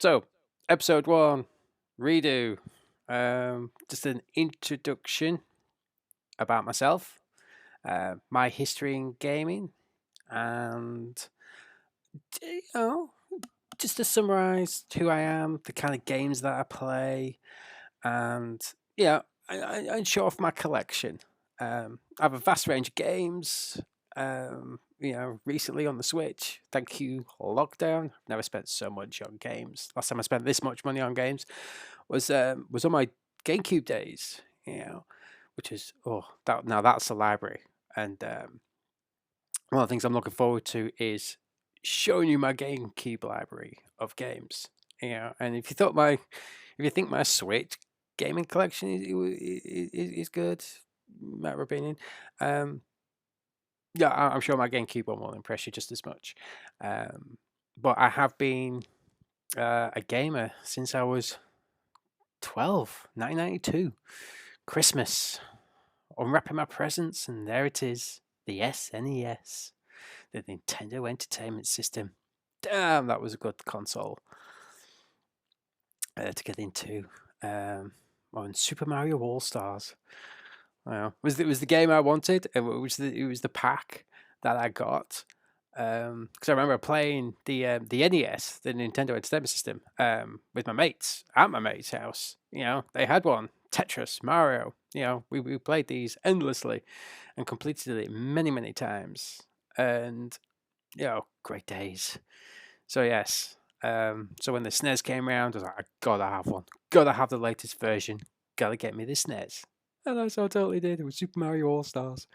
So, episode one, redo. Just an introduction about myself, my history in gaming, and you know, just to summarize who I am, the kind of games that I play, and yeah, and show off my collection. I have a vast range of games. Recently on the Switch. Thank you, lockdown. I've never spent so much on games. Last time I spent this much money on games was on my GameCube days. Which is that's a library. And one of the things I'm looking forward to is showing you my GameCube library of games. And if you think my Switch gaming collection is good, matter of opinion, yeah, I'm sure my GameCube one will impress you just as much. But I have been a gamer since I was 12, 1992. Christmas. Unwrapping my presents, and there it is, the SNES, the Nintendo Entertainment System. Damn, that was a good console to get into. On Super Mario All Stars. Was the game I wanted. It was the pack that I got. Because I remember playing the NES, the Nintendo Entertainment System, with my mates at my mate's house. They had one. Tetris, Mario. We played these endlessly, and completed it many many times. And great days. So yes. So when the SNES came around, I was like, I gotta have one. Gotta have the latest version. Gotta get me the SNES. And that's how I totally did. It was Super Mario All Stars.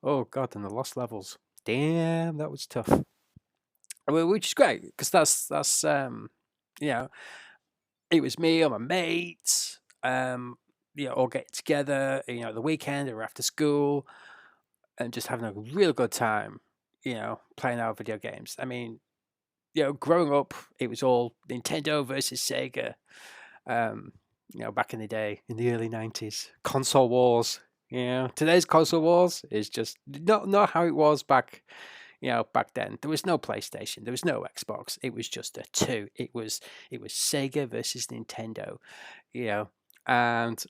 Oh god, and the lost levels. Damn, that was tough. Which is great because that's it was me and my mates, all getting together, the weekend or after school, and just having a real good time, playing our video games. I mean, growing up, it was all Nintendo versus Sega. Back in the day, in the early 90s, console wars. Today's console wars is just not how it was back back then. There was no PlayStation, there was no Xbox. It was just a two. It was Sega versus Nintendo. And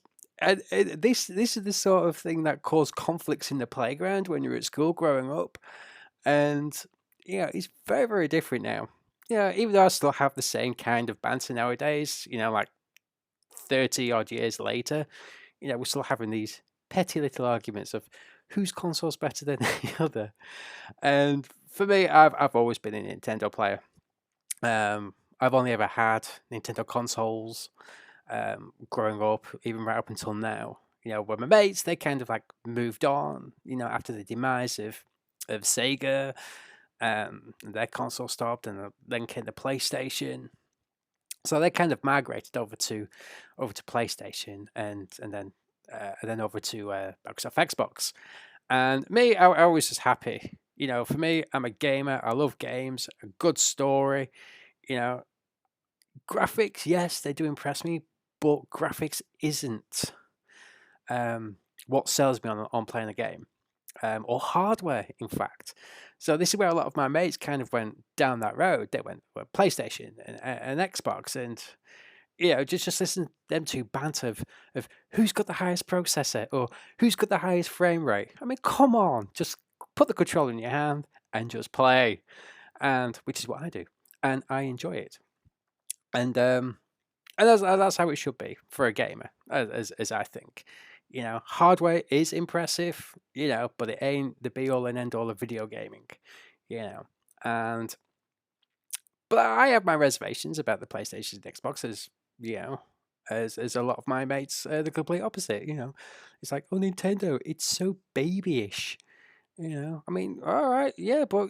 this is the sort of thing that caused conflicts in the playground when you're at school growing up. And it's very very different now. Even though I still have the same kind of banter nowadays, like 30 odd years later, we're still having these petty little arguments of whose console's better than the other. And for me, I've always been a Nintendo player. I've only ever had Nintendo consoles growing up, even right up until now. Where my mates, they kind of like moved on, after the demise of Sega. Their console stopped, and then came the PlayStation. So they kind of migrated over to PlayStation, and then over to Microsoft Xbox. And me, I was just happy. For me, I'm a gamer. I love games. A good story. Graphics, yes, they do impress me, but graphics isn't what sells me on playing a game, or hardware, in fact. So this is where a lot of my mates kind of went down that road. They went PlayStation and Xbox, and just listen to them two banter of who's got the highest processor or who's got the highest frame rate. I mean, come on, just put the controller in your hand and just play, and which is what I do, and I enjoy it. And that's how it should be for a gamer, as I think. Hardware is impressive, but it ain't the be all and end all of video gaming, and but I have my reservations about the PlayStation and Xbox, as a lot of my mates are the complete opposite. It's like, oh, Nintendo, it's so babyish. I mean, all right, yeah, but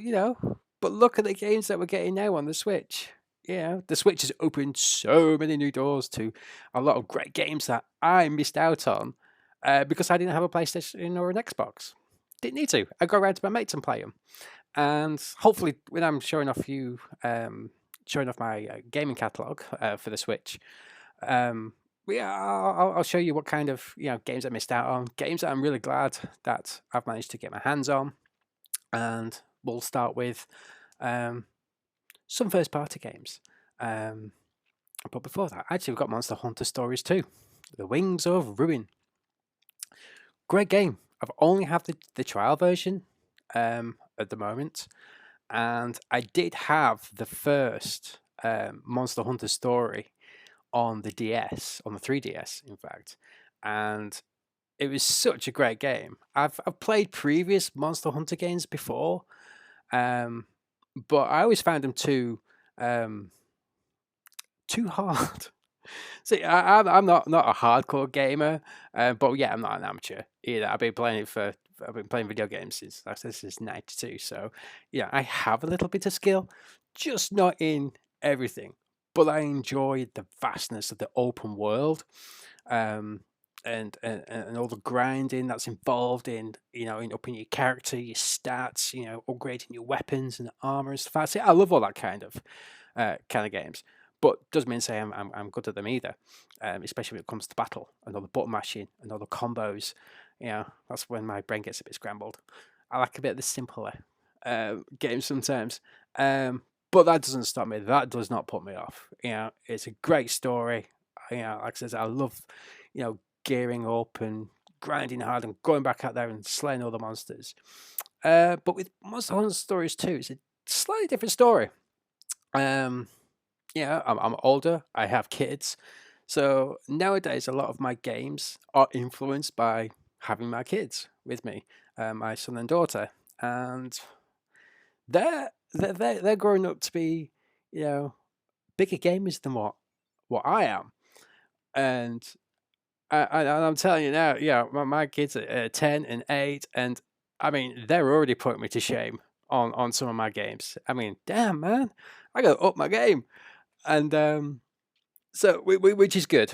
look at the games that we're getting now on the Switch. The Switch has opened so many new doors to a lot of great games that I missed out on because I didn't have a PlayStation or an Xbox. Didn't need to. I go around to my mates and play them. And hopefully, when I'm showing off my gaming catalog for the Switch, I'll show you what kind of games I missed out on, games that I'm really glad that I've managed to get my hands on, and we'll start with some first party games. But before that, actually, we've got Monster Hunter Stories 2, The Wings of Ruin. Great game. I've only have the trial version at the moment, and I did have the first Monster Hunter story on the DS, on the 3DS, in fact, and it was such a great game. I've played previous Monster Hunter games before, um, but I always found them too hard. See, I'm not a hardcore gamer, but yeah, I'm not an amateur either. I've been playing video games since like I said, since '92. So yeah, I have a little bit of skill, just not in everything. But I enjoy the vastness of the open world, um, and all the grinding that's involved in in upping your character, your stats, upgrading your weapons and armor and stuff. I love all that kind of games. But doesn't mean to say I'm good at them either, especially when it comes to battle and all the button mashing and all the combos. That's when my brain gets a bit scrambled. I like a bit of the simpler games sometimes, but that doesn't stop me. That does not put me off. It's a great story. Like I said, I love gearing up and grinding hard and going back out there and slaying all the monsters. But with Monster Hunter Stories 2, it's a slightly different story. I'm older. I have kids, so nowadays a lot of my games are influenced by having my kids with me, my son and daughter, and they're growing up to be, you know, bigger gamers than what I am, and I'm telling you now, my kids are 10 and 8, and I mean they're already putting me to shame on some of my games. I mean, damn man, I gotta up my game, and so which is good,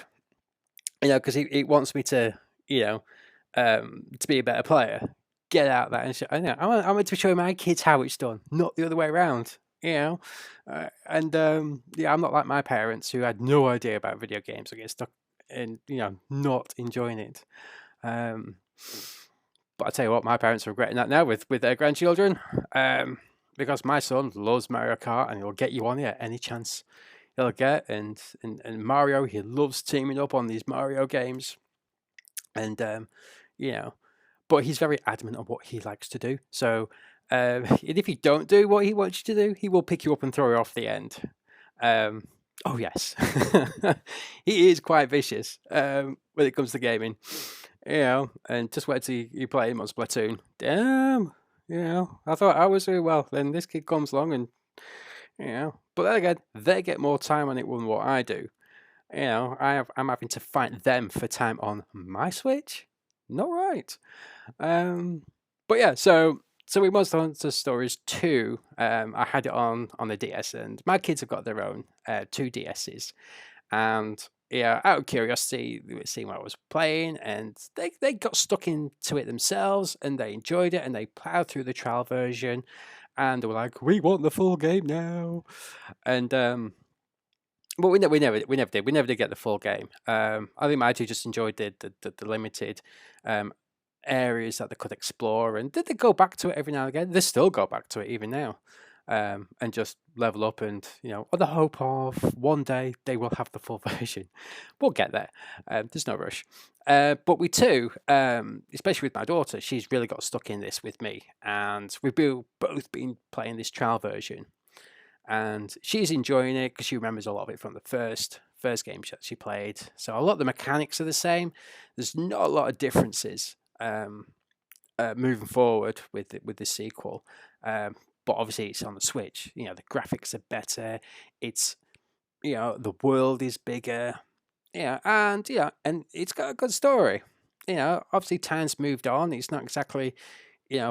because he wants me to be a better player, get out that and I want to show my kids how it's done, not the other way around. And yeah, I'm not like my parents who had no idea about video games or get stuck in not enjoying it. But I tell you what, my parents are regretting that now with their grandchildren, because my son loves Mario Kart and he'll get you on it at any chance he'll get, and Mario, he loves teaming up on these Mario games, and but he's very adamant on what he likes to do. So and if you don't do what he wants you to do, he will pick you up and throw you off the end. Oh yes, he is quite vicious when it comes to gaming. And just wait till you play him on Splatoon. Damn, I thought I was doing well. Then this kid comes along and but then again, they get more time on it than what I do. I'm having to fight them for time on my Switch. Not right. But yeah, so with Monster Hunter Stories 2, I had it on the DS, and my kids have got their own 2DSs, and out of curiosity, they were seeing what I was playing, and they got stuck into it themselves, and they enjoyed it, and they plowed through the trial version, and they were like, "We want the full game now," and but we never did. We never did get the full game. I think my two just enjoyed the limited areas that they could explore, and did they go back to it every now and again? They still go back to it even now, and just level up, and on the hope of one day they will have the full version. We'll get there. There's no rush. But we too, especially with my daughter, she's really got stuck in this with me, and we've both been playing this trial version, and she's enjoying it because she remembers a lot of it from the first game that she played. So a lot of the mechanics are the same. There's not a lot of differences moving forward with the sequel, but obviously it's on the Switch. The graphics are better. It's the world is bigger. And it's got a good story. Obviously time's moved on. It's not exactly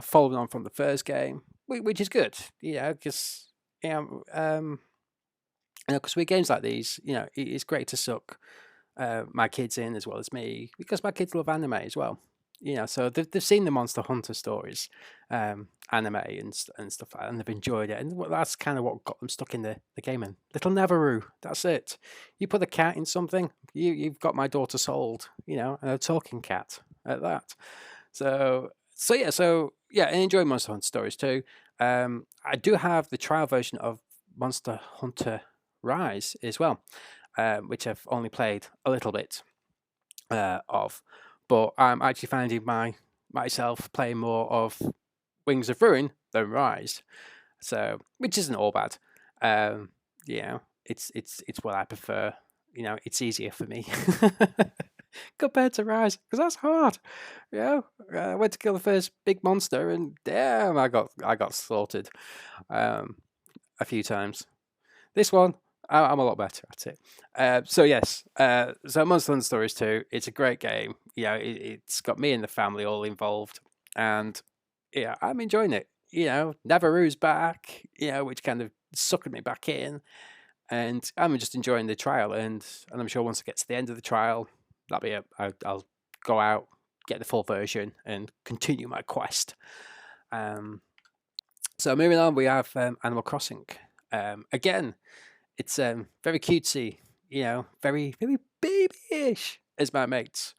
following on from the first game, which is good. Because because with games like these, it's great to suck my kids in as well as me, because my kids love anime as well. So they've seen the Monster Hunter stories, anime and stuff like that, and they've enjoyed it, and that's kind of what got them stuck in the gaming. Little Neveru, that's it. You put a cat in something, you've got my daughter sold. And a talking cat at that. So yeah, and enjoy Monster Hunter stories too. I do have the trial version of Monster Hunter Rise as well. which I've only played a little bit of, but I'm actually finding myself playing more of Wings of Ruin than Rise, so which isn't all bad. It's what I prefer. It's easier for me compared to Rise, because that's hard. I went to kill the first big monster, and damn, I got slaughtered a few times. This one, I'm a lot better at it. So yes, so Monster Hunter Stories 2, it's a great game. It's got me and the family all involved, and I'm enjoying it. Navaru's back, which kind of suckered me back in, and I'm just enjoying the trial. And I'm sure once I get to the end of the trial, that'll be it. I'll go out, get the full version, and continue my quest. So moving on, we have Animal Crossing. Again, it's very cutesy, very very babyish, as my mates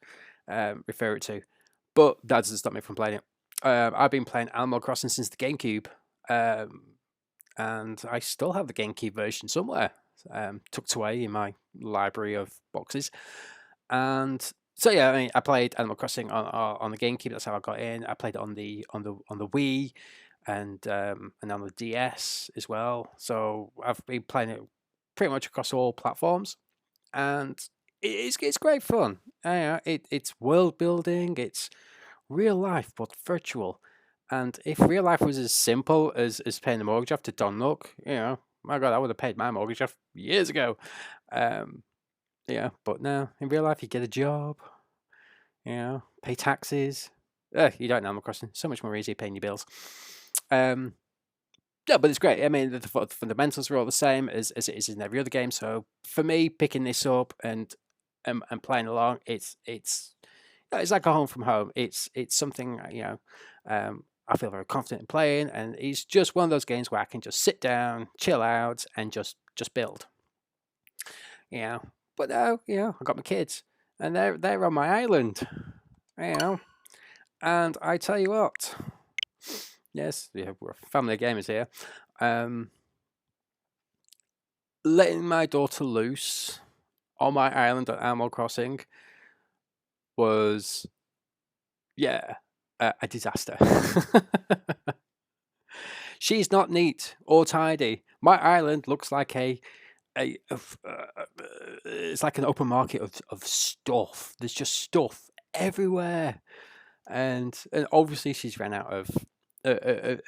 refer it to. But that doesn't stop me from playing it. I've been playing Animal Crossing since the GameCube, and I still have the GameCube version somewhere, tucked away in my library of boxes. And so yeah, I mean, I played Animal Crossing on the GameCube. That's how I got in. I played it on the Wii, and on the DS as well. So I've been playing it pretty much across all platforms, and it's great fun. It's world building. It's real life but virtual. And if real life was as simple as paying the mortgage off to Don Nook, my God, I would have paid my mortgage off years ago. But no, in real life, you get a job, pay taxes. You don't know Animal Crossing. So much more easy paying your bills. Yeah, but it's great. I mean, the fundamentals are all the same as it is in every other game. So for me, picking this up and playing along, it's like a home from home. It's something I feel very confident in playing, and it's just one of those games where I can just sit down, chill out, and just build. But now, I got my kids, and they're on my island, and I tell you what, yes, we're a family of gamers here. Letting my daughter loose on my island on Animal Crossing was, a disaster. She's not neat or tidy. My island looks like it's like an open market of stuff. There's just stuff everywhere, and obviously she's ran out of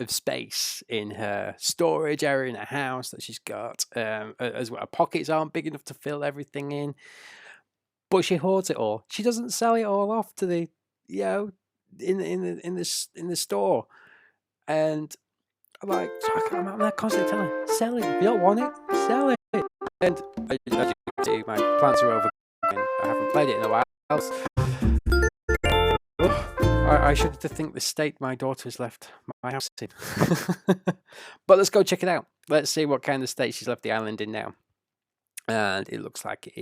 space in her storage area in her house that she's got. As well, her pockets aren't big enough to fill everything in, but she hoards it all. She doesn't sell it all off to the in the store, and I'm like, I'm constantly telling her, sell it. If you don't want it, sell it. And as you can see, my plants are over, and I haven't played it in a while. I should think the state my daughter's left my house in. But let's go check it out. Let's see what kind of state she's left the island in now. And it looks like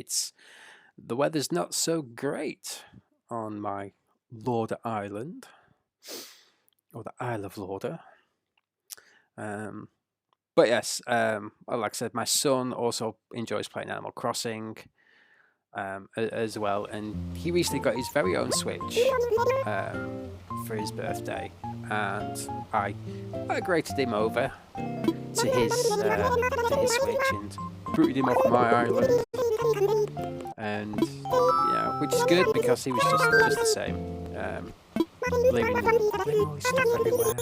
the weather's not so great on my Lauder Island, or the Isle of Lauder. But yes, like I said, my son also enjoys playing Animal Crossing as well, and he recently got his very own Switch for his birthday, and I migrated him over to his Switch and booted him off my island, and which is good because he was just the same, leaving all his stuff everywhere.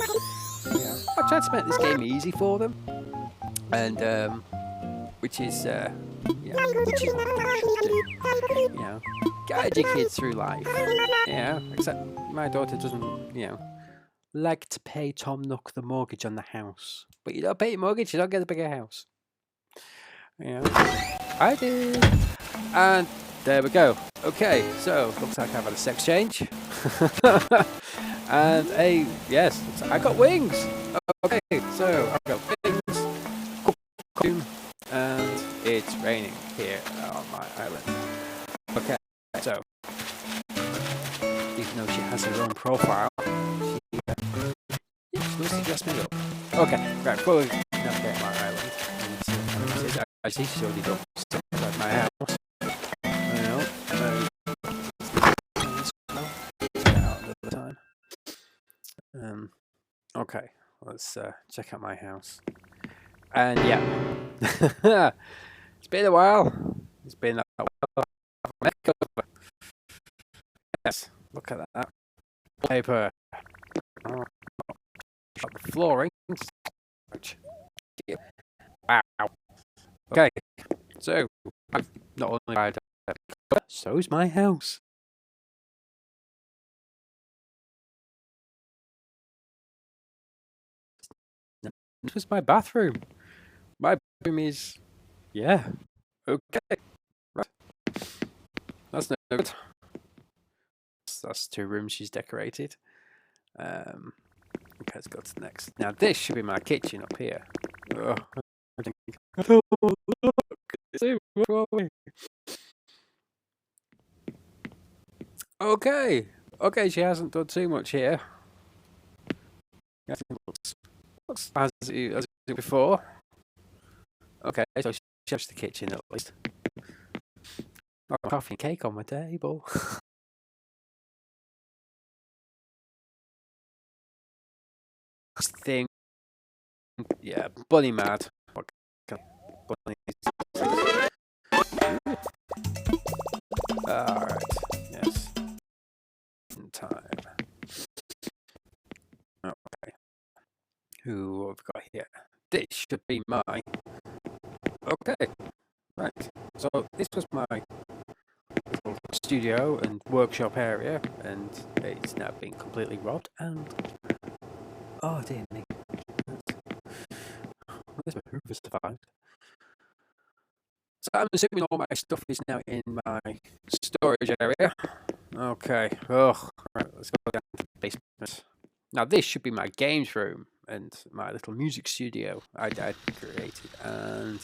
I tried to make this game easy for them, and which is what you should do. Guide your kids through life. Except my daughter doesn't, like to pay Tom Nook the mortgage on the house. But you don't pay your mortgage, you don't get a bigger house. I did. And there we go. Okay, so looks like I've had a sex change. And yes, I got wings. Okay, so I've got wings, and it's raining here on my island. Okay, so even though she has her own profile, she wants to dress me up. Okay, right, before we navigate my island, I see she's already done outside my house. Okay, let's check out my house. And yeah, it's been a while. It's been a while. Yes, look at that paper. Oh, the flooring. Wow. Okay, so I've not only tried so's my house. This was my bathroom. My bathroom is, yeah, okay. Right. That's no good. That's 2 rooms she's decorated. Okay, let's go to the next. Now this should be my kitchen up here. Oh, okay, okay, she hasn't done too much here. Looks as it did before. Okay, so she has the kitchen at least. Coffee and cake on my table. Thing, yeah, bunny mad. Bunny. Alright, yes. In time. Okay. Who have we got here? This should be my. Okay, right. So this was my studio and workshop area, and it's now been completely robbed. And oh dear me, who has survived? So I'm assuming all my stuff is now in my storage area. Okay. Oh, right. Let's go down to the basement. Now this should be my games room and my little music studio I created. And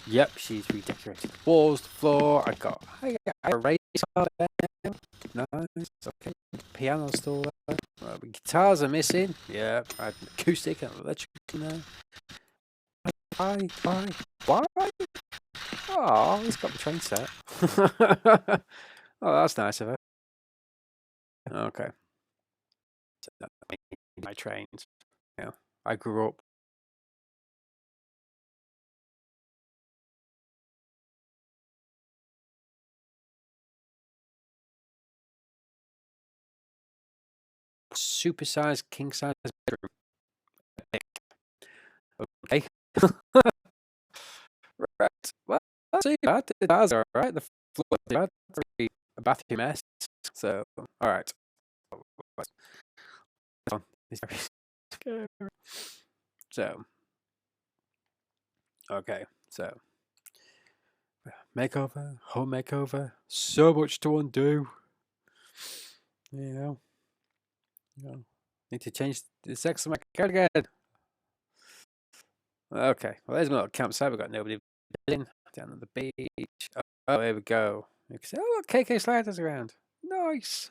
yep, she's redecorated the walls, the floor. I got a race car there. Nice. Okay. The piano's still there. Well, the guitars are missing. Yeah, I had an acoustic and electric in there. Why? Oh, he's got the train set. Oh, that's nice of her. Okay. So, my trains. Yeah, I grew up. Supersized king size bedroom. Okay. Right. Well, that's too bad. The bars are alright. The floor is bad. A bathroom mess. So, alright. So, okay. So, makeover, home makeover. So much to undo. You know. Need to change the sex of my cat again. Okay, well, there's my little campsite. We've got nobody in down on the beach. Oh, there we go. You can see, oh, look, KK Sliders around. Nice.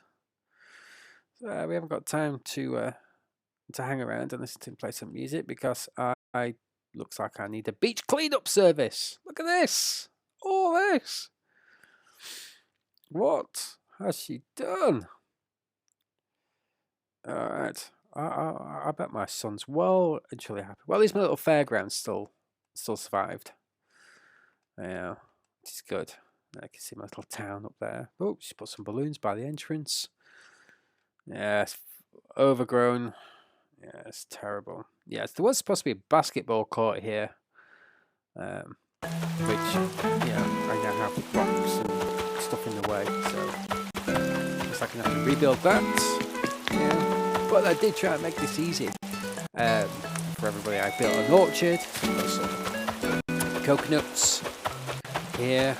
So, we haven't got time to hang around and listen to him play some music because I looks like I need a beach cleanup service. Look at this. All this. What has she done? All right. I bet my son's well and truly happy. Well, at least my little fairground still survived. Yeah, which is good. I can see my little town up there. Oh, she put some balloons by the entrance. Yeah, it's overgrown. Yeah, it's terrible. Yeah, there was supposed to be a basketball court here, which I now have rocks and stuff in the way, so looks like I'm going to rebuild that. Yeah, but I did try and make this easy for everybody. I built an orchard, got some coconuts here,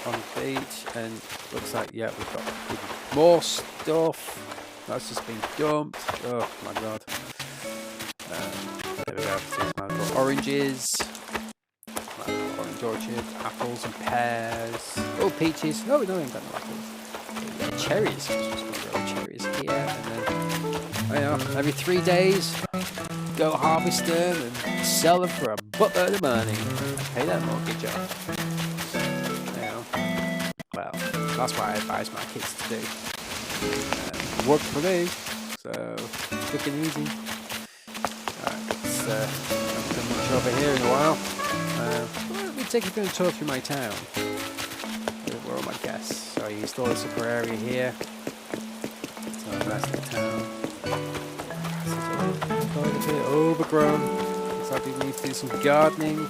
on the beach, and looks like we've got even more stuff. That's just been dumped. Oh my god. There we go. Here's my little oranges. My little orange orchard. Apples and pears. Oh, peaches. Oh, no, I ain't got no apples. Yeah, cherries. Just grow cherries here. And then, every 3 days, go harvest them and sell them for a buttload of money. Pay that mortgage off. Well, that's what I advise my kids to do. Worked for me, So quick and easy. Alright, haven't done much over here in a while. Let me take you through a tour through my town. Where are my guests? So I installed a super area here. So the rest of the town. This is all a bit overgrown. Looks like we need to do some gardening.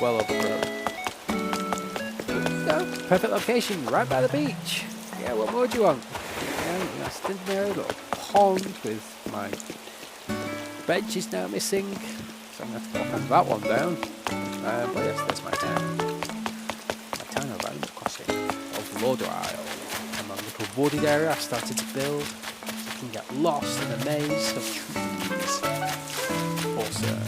Well overgrown. Perfect location, right by the beach. Yeah, what more do you want? Yeah, I stood there, a little pond with my bench is now missing, so I'm going to have to knock that one down. But yes, that's my town. My town of Animal Crossing of Lord Isle. And my little wooded area I've started to build, so I can get lost in a maze of trees. Awesome.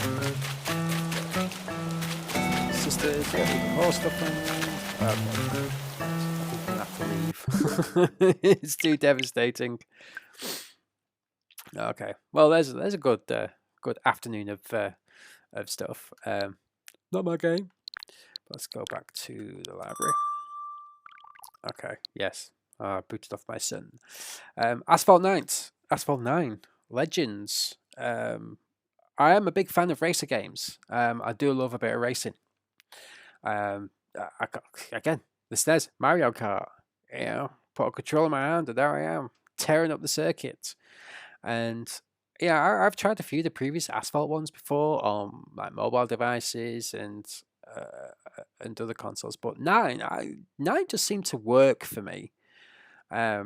Sisters, yeah, more stuff on. Okay. I think I'm gonna have to leave. It's too devastating. Okay. Well, there's a good good afternoon of stuff. Not my game. Let's go back to the library. Okay. Yes. Booted off my son. Asphalt 9. Asphalt 9. Legends. I am a big fan of racer games. I do love a bit of racing. I got, again, the SNES, Mario Kart. You know, put a controller in my hand, and there I am, tearing up the circuit. And yeah, I've tried a few of the previous Asphalt ones before on like mobile devices and other consoles, but nine just seemed to work for me. I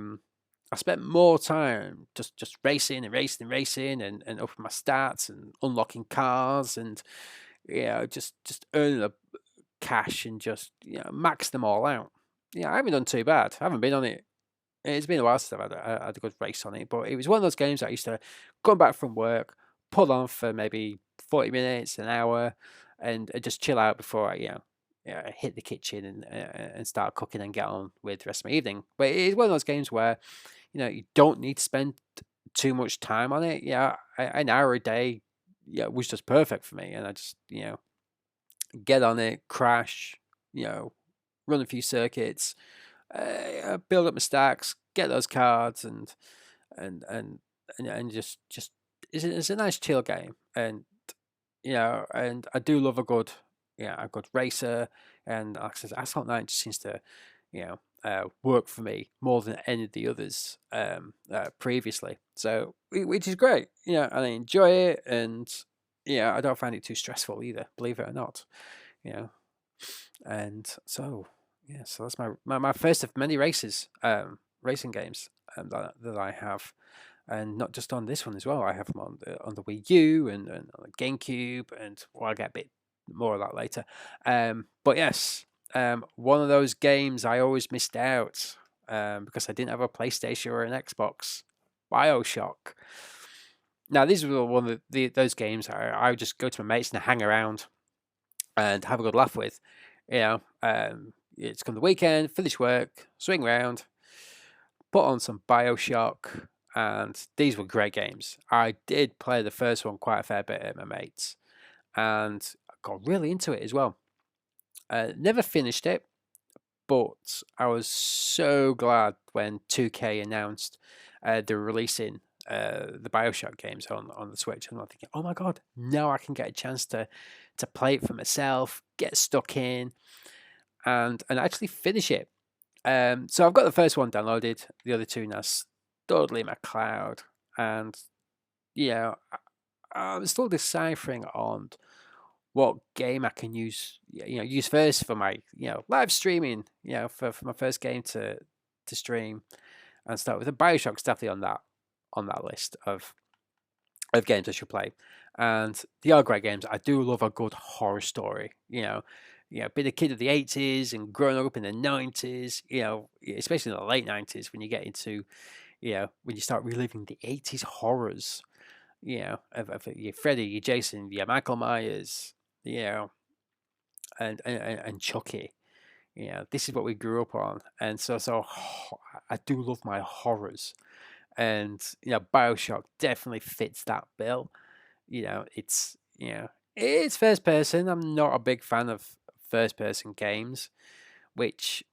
spent more time just racing and racing and racing and upping my stats and unlocking cars and just earning a cash and just max them all out. I haven't done too bad. I haven't been on it. It's been a while since I've had a good race on it, but it was one of those games that I used to come back from work, pull on for maybe 40 minutes, an hour, and just chill out before I hit the kitchen and start cooking and get on with the rest of my evening. But it's one of those games where you don't need to spend too much time on it. An hour a day was just perfect for me, and I just get on it, crash, run a few circuits, build up my stacks, get those cards, and just it's a nice chill game, and and I do love a good racer, and like I said, Asphalt 9 just seems to work for me more than any of the others previously. So which is great, and I enjoy it, and I don't find it too stressful either, believe it or not. And so so that's my first of many races, racing games that I have, and not just on this one as well. I have them on the Wii U and on the GameCube, and I'll get a bit more of that later. But yes, one of those games I always missed out because I didn't have a PlayStation or an Xbox. BioShock. Now, these were one of those games I would just go to my mates and hang around and have a good laugh with. It's come the weekend, finish work, swing round, put on some BioShock, and these were great games. I did play the first one quite a fair bit at my mates, and I got really into it as well. Never finished it, but I was so glad when 2K announced they're releasing the BioShock games on the Switch, and I'm thinking, oh my god, now I can get a chance to play it for myself, get stuck in, and actually finish it. So I've got the first one downloaded, the other two now stored in my cloud, and I'm still deciphering on what game I can use first for my live streaming, for my first game to stream and start with. The BioShock's definitely on that list of games I should play, and they are great games. I do love a good horror story. Being a kid of the 80s and growing up in the 90s, especially in the late 90s when you get into, when you start reliving the 80s horrors, of your Freddy, your Jason, your Michael Myers, and Chucky. This is what we grew up on, and so I do love my horrors, and BioShock definitely fits that bill. It's first person. I'm not a big fan of first person games, which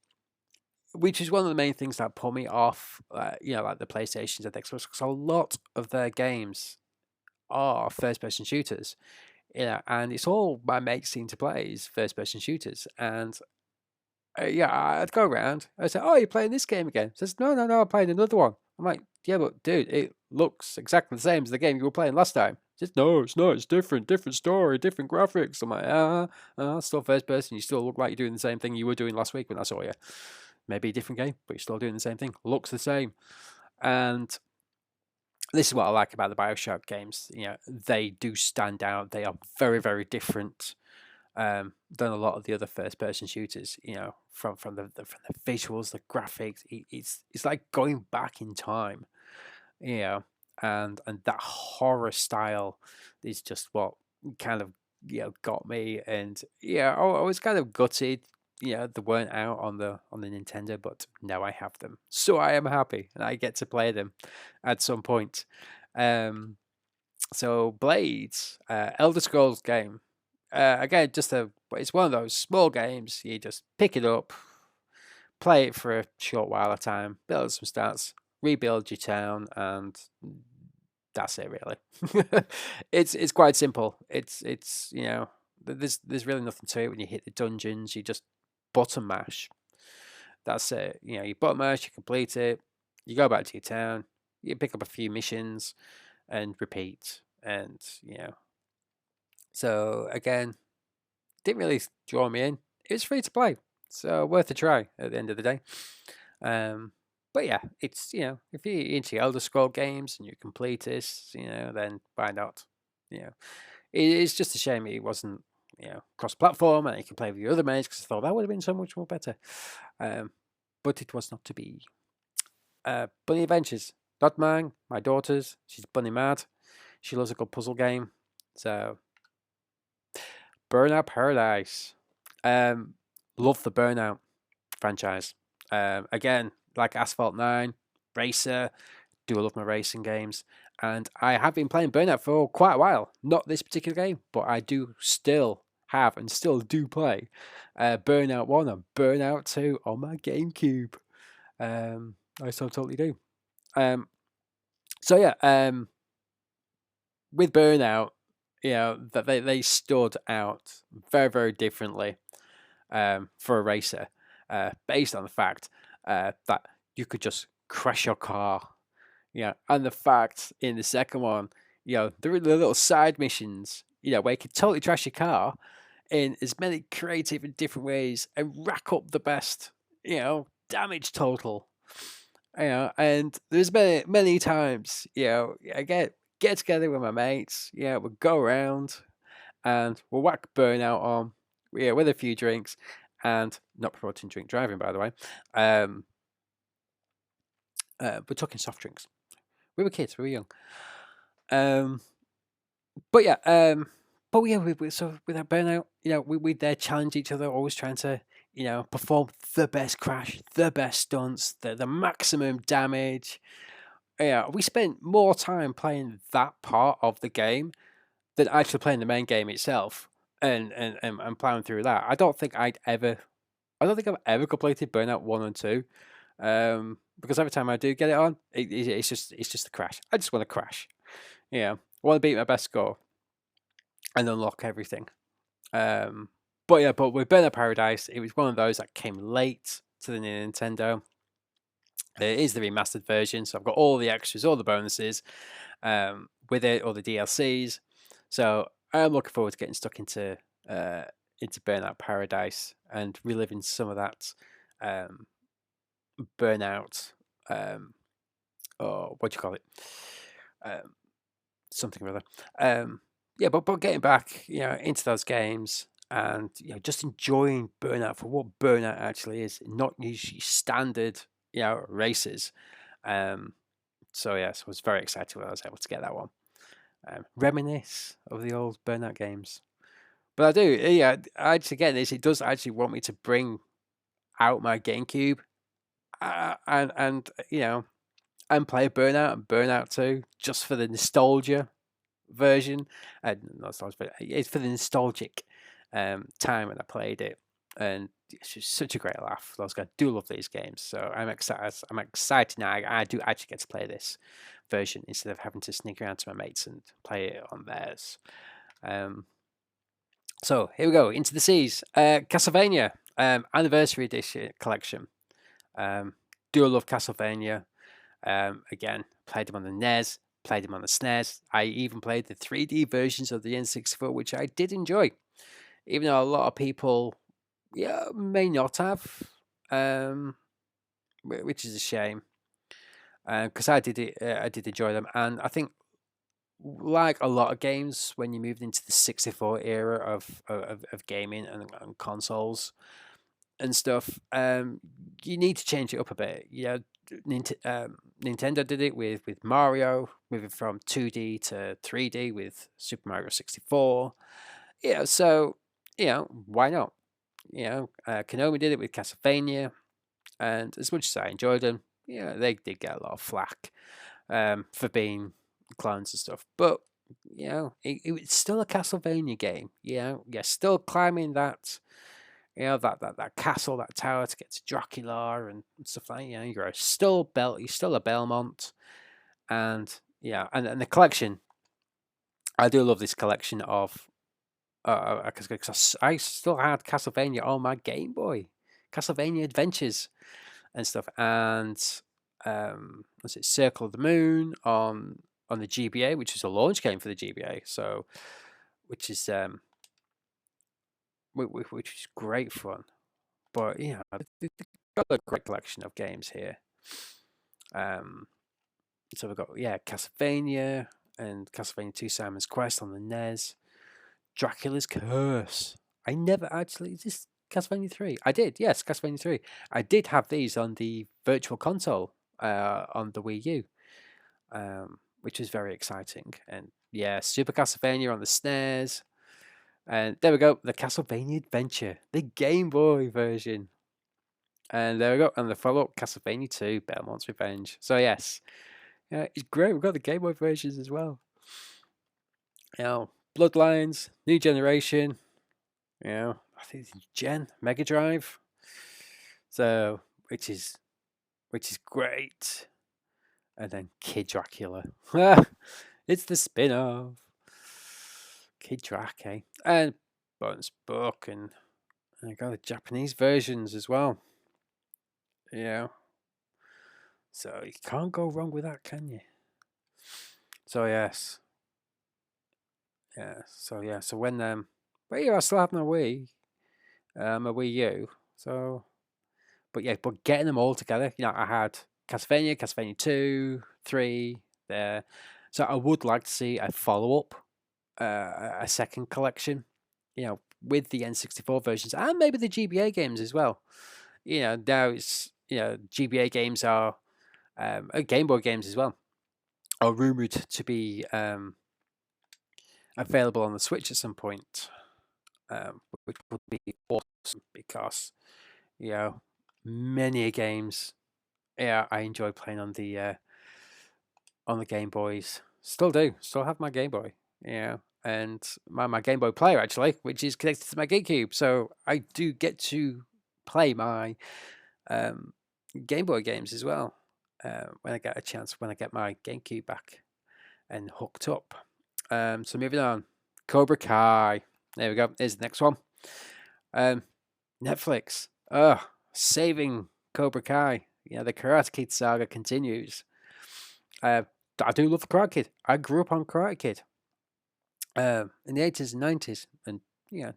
is one of the main things that put me off, like the PlayStations and Xbox, because a lot of their games are first-person shooters, and it's all my mates seem to play is first-person shooters, and I'd go around, I'd say, "Oh, you're playing this game again?" Says, "No, no, no, I'm playing another one." I'm like, "Yeah, but dude, it looks exactly the same as the game you were playing last time." Says, "No, it's not. It's different story, different graphics." I'm like, still first person. You still look like you're doing the same thing you were doing last week when I saw you. Maybe a different game, but you're still doing the same thing. Looks the same." And this is what I like about the BioShock games. They do stand out. They are very, very different than a lot of the other first-person shooters. From the visuals, the graphics. It's like going back in time. And that horror style is just what kind of got me. And I was kind of gutted. They weren't out on the Nintendo, but now I have them, so I am happy, and I get to play them at some point. So Blades, Elder Scrolls game. Again, it's one of those small games. You just pick it up, play it for a short while at a time, build some stats, rebuild your town, and that's it really. It's quite simple. It's there's really nothing to it. When you hit the dungeons, you just button mash. That's it. You button mash, you complete it, you go back to your town, you pick up a few missions, and repeat. And so again, didn't really draw me in. It was free to play, so worth a try at the end of the day. But yeah, it's if you're into Elder Scroll games and you're completist, then why not? It's just a shame it wasn't cross-platform and you can play with your other mates, because I thought that would have been so much more better. But it was not to be. Bunny Adventures, not mine, my daughter's. She's bunny mad. She loves a good puzzle game. So Burnout Paradise. Love the Burnout franchise. Again, like Asphalt 9, Racer, do love my racing games. And I have been playing Burnout for quite a while. Not this particular game, but I do still have and still do play Burnout 1 and Burnout 2 on my GameCube. I so totally do. So yeah, with Burnout, that they stood out very, very differently for a racer, based on the fact that you could just crash your car. And the fact in the second one, there are the little side missions, where you could totally trash your car in as many creative and different ways and rack up the best, damage total. And there's many times, I get together with my mates, we'll go around and we'll whack Burnout on, with a few drinks, and not promoting drink driving, by the way. We're talking soft drinks. We were kids, we were young. But yeah, so with that Burnout, we there challenge each other, always trying to, perform the best crash, the best stunts, the maximum damage. We spent more time playing that part of the game than actually playing the main game itself, and plowing through that. I don't think I've ever completed Burnout 1 and 2. Because every time I do get it on, it's just a crash. I just want to crash. I want to beat my best score and unlock everything. But with Burnout Paradise, it was one of those that came late to the Nintendo. It is the remastered version, so I've got all the extras, all the bonuses with it, all the DLCs. So I'm looking forward to getting stuck into Burnout Paradise and reliving some of that Burnout. Or what do you call it? Something or other. But getting back, into those games and just enjoying Burnout for what Burnout actually is, not usually standard, races. So yes, I was very excited when I was able to get that one. Reminisce of the old Burnout games. But I do, actually getting this, it does actually want me to bring out my GameCube and play Burnout and Burnout 2 just for the nostalgia version. Not nostalgia, but it's for the nostalgic time when I played it. And it's just such a great laugh. I do love these games, so I'm excited. I'm excited now. I do actually get to play this version instead of having to sneak around to my mates and play it on theirs. So here we go into the seas. Castlevania Anniversary Edition collection. Do love Castlevania. Again, played them on the NES, played them on the SNES. I even played the 3D versions of the N64, which I did enjoy, even though a lot of people, may not have, which is a shame. Because I did enjoy them, and I think, like a lot of games, when you moved into the 64 era of gaming and consoles and stuff, you need to change it up a bit. Nintendo did it with Mario, moving from 2D to 3D with Super Mario 64. So why not? Konami did it with Castlevania, and as much as I enjoyed them, they did get a lot of flack for being clones and stuff. But it's still a Castlevania game. You're still climbing that that castle, that tower to get to Dracula and stuff like that. You're still a Belmont, and and the collection. I do love this collection of because I still had Castlevania on my Game Boy, Castlevania Adventures and stuff, and was it Circle of the Moon on the GBA, which was a launch game for the GBA, so which is great fun. But they've got a great collection of games here. So we've got Castlevania and Castlevania 2 Simon's Quest on the NES. Dracula's Curse. I never actually. Is this Castlevania 3? I did, yes, Castlevania 3. I did have these on the Virtual Console on the Wii U, which is very exciting. And Super Castlevania on the SNES. And there we go, the Castlevania Adventure, the Game Boy version. And there we go, and the follow-up, Castlevania 2, Belmont's Revenge. So yes, it's great. We've got the Game Boy versions as well. Bloodlines, New Generation. I think it's Mega Drive. So which is great. And then Kid Dracula. It's the spin-off. Kid Dracula. And Bonus Book, and I got the Japanese versions as well. So you can't go wrong with that, can you? So yes. So when but I still have my Wii, my Wii U. So, but getting them all together, I had Castlevania 2, 3 there. So I would like to see a follow-up, a second collection, with the N64 versions and maybe the GBA games as well. Now it's GBA games are Game Boy games as well are rumored to be available on the Switch at some point, which would be awesome because many games I enjoy playing on the Game Boys. Still have my Game Boy, and my Game Boy Player actually, which is connected to my GameCube, so I do get to play my Game Boy games as well when I get a chance, when I get my GameCube back and hooked up. So moving on, Cobra Kai. There we go. Here's the next one. Netflix. Saving Cobra Kai. The Karate Kid saga continues. I do love the Karate Kid. I grew up on Karate Kid. In the 80s and 90s, and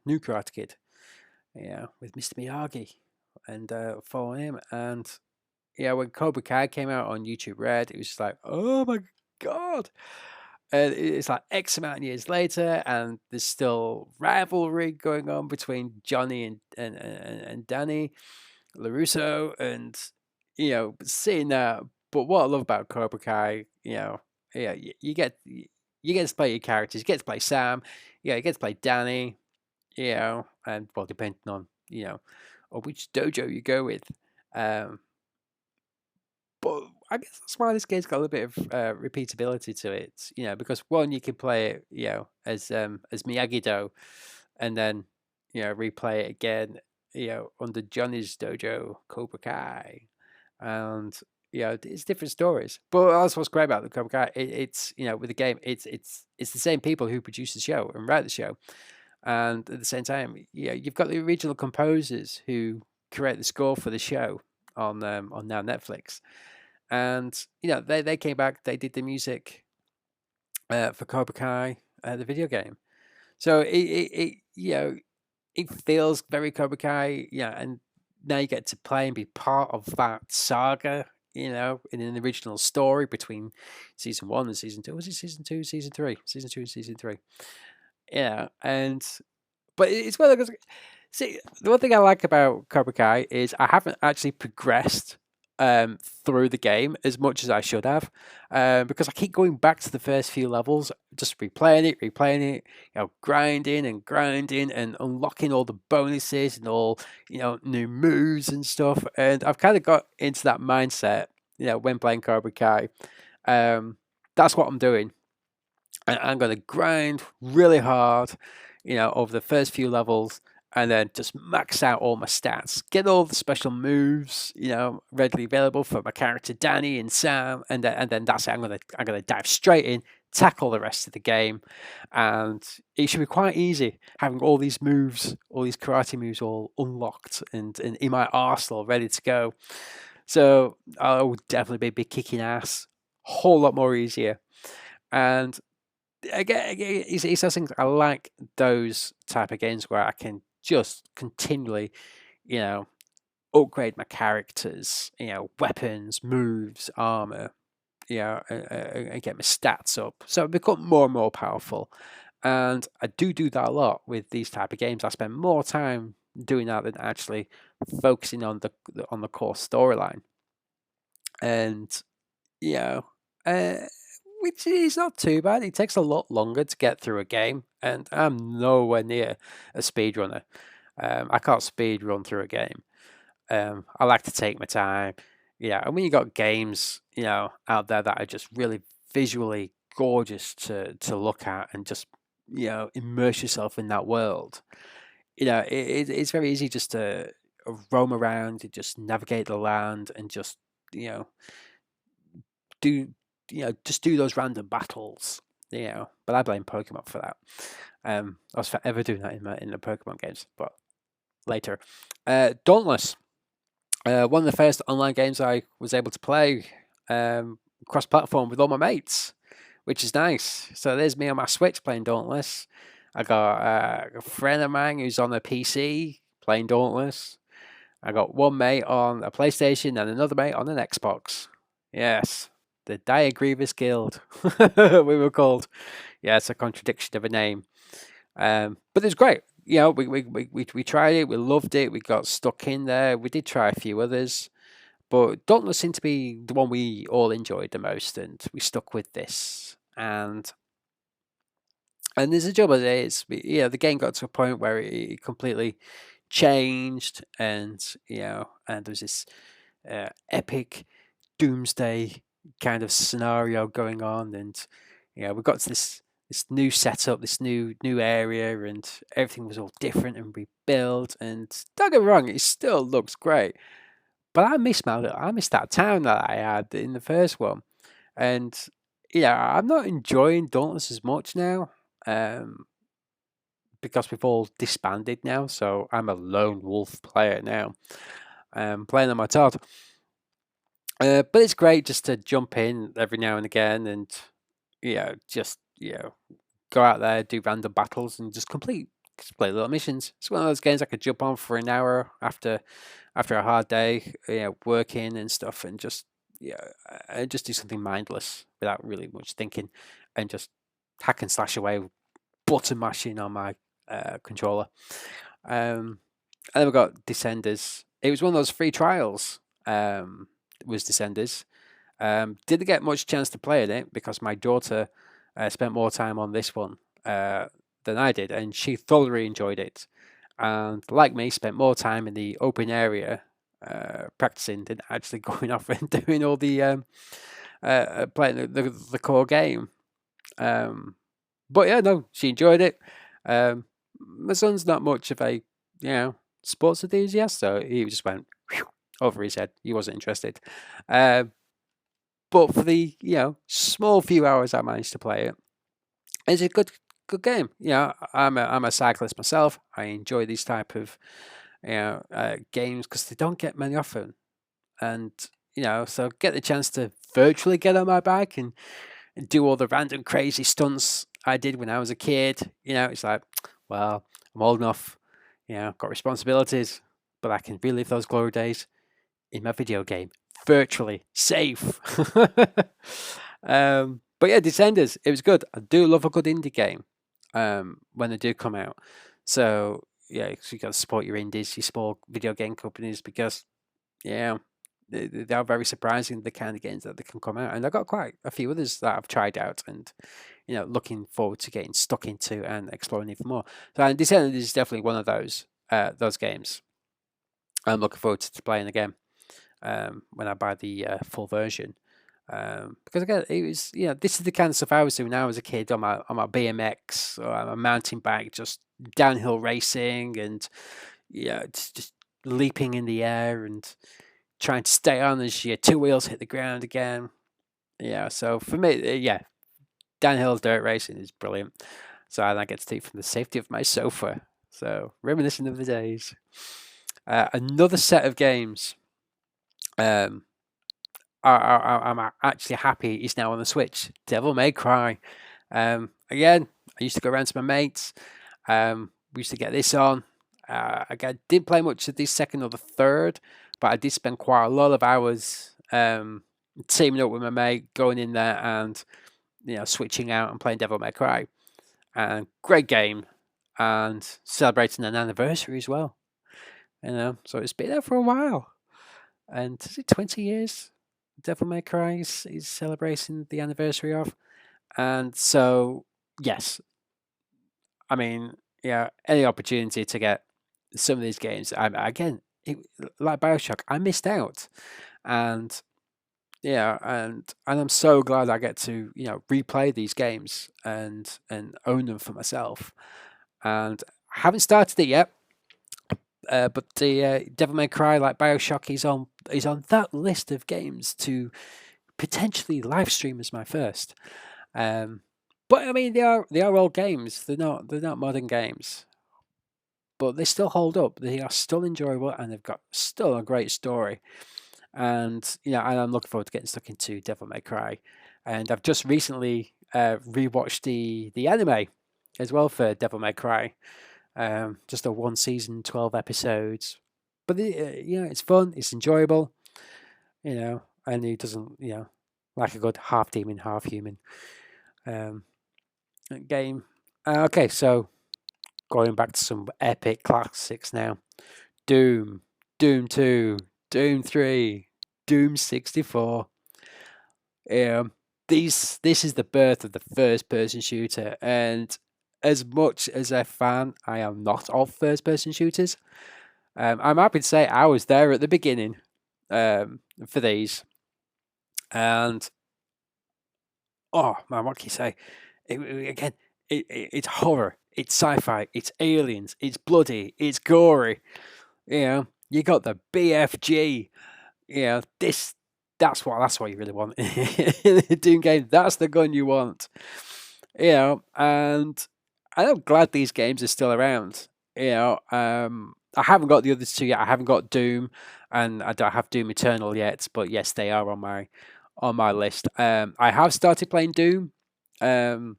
new Karate Kid. With Mr. Miyagi, and following him, and when Cobra Kai came out on YouTube Red, it was just like, oh my god. And it's like X amount of years later, and there's still rivalry going on between Johnny and Danny LaRusso, and seeing that. But what I love about Cobra Kai, you get to play your characters. You get to play Sam, you get to play Danny, and well, depending on or which dojo you go with. But I guess that's why this game's got a little bit of repeatability to it, because one, you can play it, as Miyagi-Do, and then replay it again, under Johnny's dojo, Cobra Kai, and it's different stories. But that's what's great about the Cobra Kai. It's with the game, it's the same people who produce the show and write the show, and at the same time, you've got the original composers who create the score for the show on now Netflix, and they came back, they did the music for Cobra Kai, the video game. So it feels very Cobra Kai, and now you get to play and be part of that saga, in an original story between season 1 and season 2. Was it season 2, season 3? Season 2 and season 3. Yeah, but it's one of those. See, the one thing I like about Cobra Kai is I haven't actually progressed through the game as much as I should have, because I keep going back to the first few levels, just replaying it, grinding and unlocking all the bonuses and all new moves and stuff. And I've kind of got into that mindset, when playing Cobra Kai. That's what I'm doing. And I'm going to grind really hard, over the first few levels, and then just max out all my stats, get all the special moves, readily available for my character Danny and Sam, and then that's it. I'm gonna dive straight in, tackle the rest of the game, and it should be quite easy having all these moves, all these karate moves, all unlocked and in my arsenal, ready to go. So I would definitely be kicking ass, whole lot more easier, and again, it's those things. I like those type of games where I can just continually, upgrade my characters, weapons, moves, armor, and get my stats up. So I become more and more powerful. And I do that a lot with these type of games. I spend more time doing that than actually focusing on the core storyline. And uh, which is not too bad. It takes a lot longer to get through a game, and I'm nowhere near a speedrunner. I can't speed run through a game. I like to take my time. And when you got games, out there that are just really visually gorgeous to look at and just immerse yourself in that world. It's very easy just to roam around and just navigate the land and just do just do those random battles. But I blame Pokemon for that. I was forever doing that in the Pokemon games, but later. Dauntless, one of the first online games I was able to play cross-platform with all my mates, which is nice. So there's me on my Switch playing Dauntless. I got a friend of mine who's on a PC playing Dauntless. I got one mate on a PlayStation and another mate on an Xbox. Yes, the Dire Grievous Guild, we were called. Yeah, it's a contradiction of a name. But it's great. We tried it, we loved it, we got stuck in there. We did try a few others, but Dauntless seemed to be the one we all enjoyed the most, and we stuck with this. And there's a job as it is. The game got to a point where it completely changed, and and there was this epic doomsday kind of scenario going on, and we got to this new setup, this new area, and everything was all different and rebuilt. And don't get me wrong, it still looks great, but I missed that town that I had in the first one, and I'm not enjoying Dauntless as much now. Because we've all disbanded now, so I'm a lone wolf player now. Playing on my Todd. But it's great just to jump in every now and again and just go out there, do random battles, and just play little missions. It's one of those games I could jump on for an hour after a hard day, working and stuff, and just just do something mindless without really much thinking, and just hack and slash away, button mashing on my controller. And then we got Descenders. It was one of those free trials. Was Descenders. Didn't get much chance to play in it because my daughter spent more time on this one than I did, and she thoroughly enjoyed it. And like me, spent more time in the open area practicing than actually going off and doing all the playing the core game. But yeah, no, she enjoyed it. My son's not much of a sports enthusiast, so he just went over his head. He wasn't interested. Uh, but for the small few hours I managed to play it, it's a good game. I'm a cyclist myself. I enjoy these type of games because they don't get many often, and so get the chance to virtually get on my bike and do all the random crazy stunts I did when I was a kid. It's like, well, I'm old enough. Got responsibilities, but I can relive those glory days in my video game, virtually safe. But yeah, Descenders, it was good. I do love a good indie game when they do come out. So yeah, you got to support your indies, your small video game companies, because they are very surprising, the kind of games that they can come out. And I've got quite a few others that I've tried out and looking forward to getting stuck into and exploring even more. So Descenders is definitely one of those games I'm looking forward to playing again when I buy the full version. Because again, it was this is the kind of stuff I was doing when I was a kid on my BMX or on a mountain bike, just downhill racing and it's just leaping in the air and trying to stay on as your two wheels hit the ground again. So for me, downhill dirt racing is brilliant. So I get to do it from the safety of my sofa. So reminiscent of the days. Another set of games. I'm actually happy is now on the Switch. Devil May Cry. Again, I used to go around to my mates. We used to get this on. Again, didn't play much of the second or the third, but I did spend quite a lot of hours teaming up with my mate, going in there and switching out and playing Devil May Cry. And great game, and celebrating an anniversary as well. So it's been there for a while. And is it 20 years? Devil May Cry is celebrating the anniversary of. And so, yes, I mean, any opportunity to get some of these games, like Bioshock, I missed out. And and I'm so glad I get to replay these games and own them for myself. And I haven't started it yet, but the Devil May Cry, like Bioshock, is on that list of games to potentially live stream as my first. But I mean, they are old games. They're not modern games, but they still hold up. They are still enjoyable, and they've got still a great story. And and I'm looking forward to getting stuck into Devil May Cry. And I've just recently rewatched the anime as well for Devil May Cry. Just a one season, 12 episodes, but it's fun. It's enjoyable. And he doesn't like a good half demon, half human game. Okay, so going back to some epic classics now. Doom, Doom 2, Doom 3, Doom 64. This is the birth of the first person shooter, and as much as a fan I am not of first person shooters, I'm happy to say I was there at the beginning for these. And oh man, what can you say? It's horror, it's sci-fi, it's aliens, it's bloody, it's gory. You got the BFG. That's what you really want in a Doom game. That's the gun you want. And I'm glad these games are still around. I haven't got the other two yet. I haven't got Doom, and I don't have Doom Eternal yet. But yes, they are on my list. I have started playing Doom for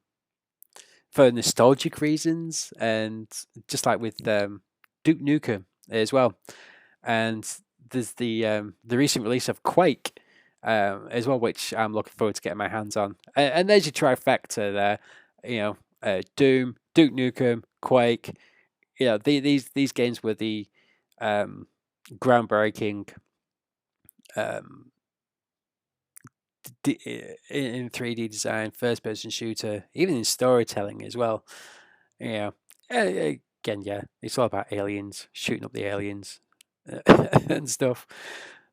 nostalgic reasons, and just like with Duke Nukem as well. And there's the recent release of Quake as well, which I'm looking forward to getting my hands on. And there's your trifecta there. Doom, Duke Nukem, Quake. These games were the groundbreaking in 3D design, first person shooter, even in storytelling as well. Again, it's all about aliens, shooting up the aliens and stuff.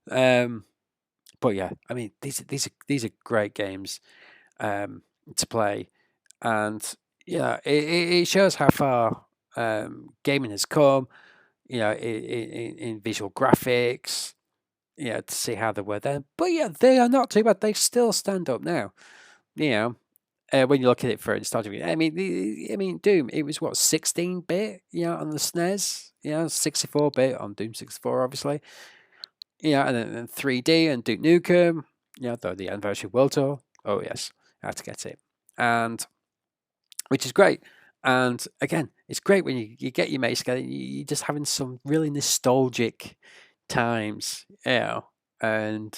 But yeah, I mean, these are great games to play, and it shows how far gaming has come. in visual graphics, to see how they were then. But yeah, they are not too bad. They still stand up now. When you look at it for nostalgia, I mean, Doom. It was what 16-bit, on the SNES, 64-bit on Doom 64, obviously, and then 3D and Duke Nukem, the Anniversary World Tour. Oh yes, I had to get it, and which is great. And again, it's great when you get your mates together. You're just having some really nostalgic times, And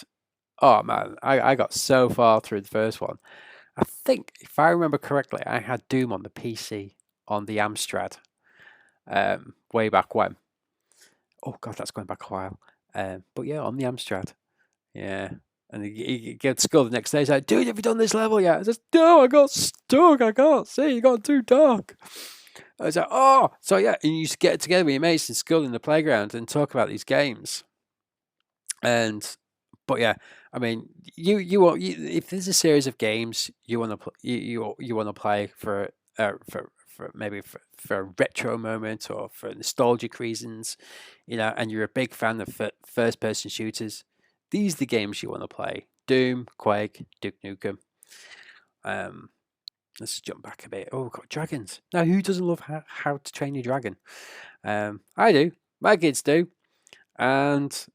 oh man, I got so far through the first one. I think, if I remember correctly, I had Doom on the PC on the Amstrad way back when. Oh god, that's going back a while. But yeah, on the Amstrad. Yeah. And he gets to school the next day. He's like, dude, have you done this level yet? I says, no, I got stuck. I can't see. It got too dark. I was like, oh. So yeah, and you used to get together with your mates in school in the playground and talk about these games. But yeah, I mean, if there's a series of games you want to you want to play for maybe for a retro moment or for nostalgic reasons, and you're a big fan of first person shooters, these are the games you want to play: Doom, Quake, Duke Nukem. Let's jump back a bit. Oh, we've got dragons. Now, who doesn't love how to train your dragon? I do. My kids do. And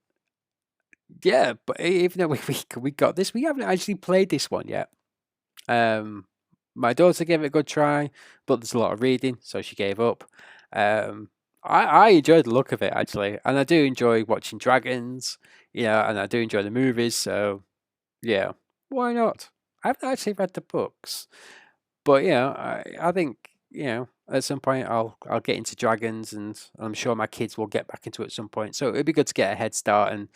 yeah, but even though we got this, we haven't actually played this one yet. My daughter gave it a good try, but there's a lot of reading, so she gave up. I enjoyed the look of it actually, and I do enjoy watching dragons, and I do enjoy the movies. So yeah, why not? I haven't actually read the books, but I think at some point I'll get into dragons, and I'm sure my kids will get back into it at some point. So it'd be good to get a head start and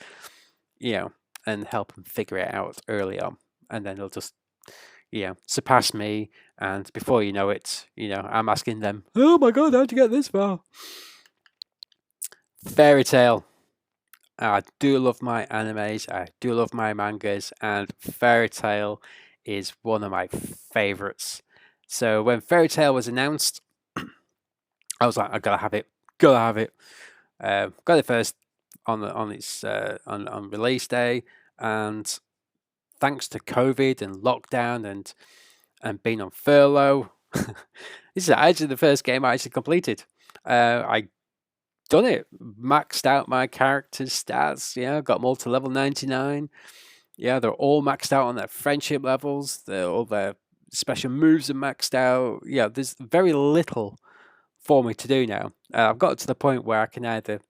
and help them figure it out early on, and then they'll just surpass me, and before you know it, I'm asking them, oh my god, how'd you get this far? Fairy Tail. I do love my animes, I do love my mangas, and Fairy Tail is one of my favorites. So when Fairy Tail was announced, I was like, I gotta have it, gotta have it. Got it first on its on release day, and thanks to COVID and lockdown and being on furlough, this is actually the first game I actually completed. I done it, maxed out my character's stats. Got them all to level 99. They're all maxed out on their friendship levels. All their special moves are maxed out. There's very little for me to do now. I've got to the point where I can either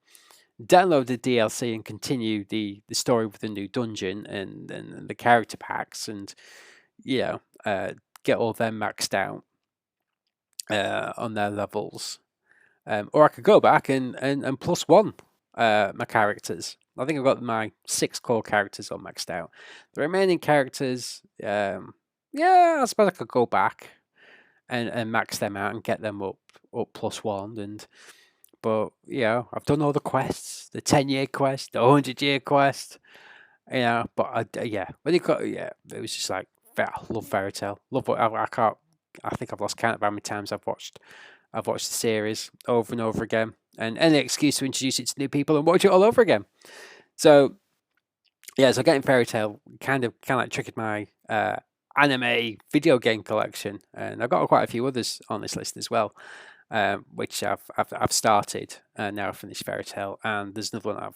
download the DLC and continue the story with the new dungeon and the character packs, and get all them maxed out on their levels, or I could go back and plus one my characters. I think I've got my 6 core characters all maxed out. The remaining characters, I suppose I could go back and max them out and get them up plus one. But I've done all the quests, the 10-year quest, the 100-year quest. But when it got it was just like, I love Fairy Tail. Love what I can't. I think I've lost count of how many times I've watched the series over and over again, and any excuse to introduce it to new people and watch it all over again. So so getting Fairy Tail kind of like triggered my anime video game collection, and I've got quite a few others on this list as well, which I've started, and now I've finished Fairy Tail, and there's another one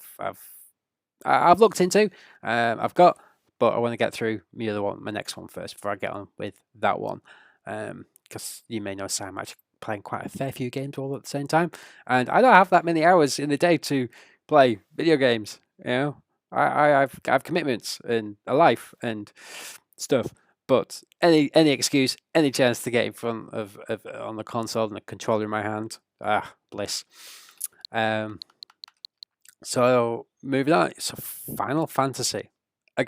I've looked into. I've got, but I want to get through my next one first before I get on with that one, because you may know, I'm actually playing quite a fair few games all at the same time, and I don't have that many hours in the day to play video games. I've commitments and a life and stuff. But any excuse, any chance to get in front of on the console and a controller in my hand, bliss. So moving on, so Final Fantasy. I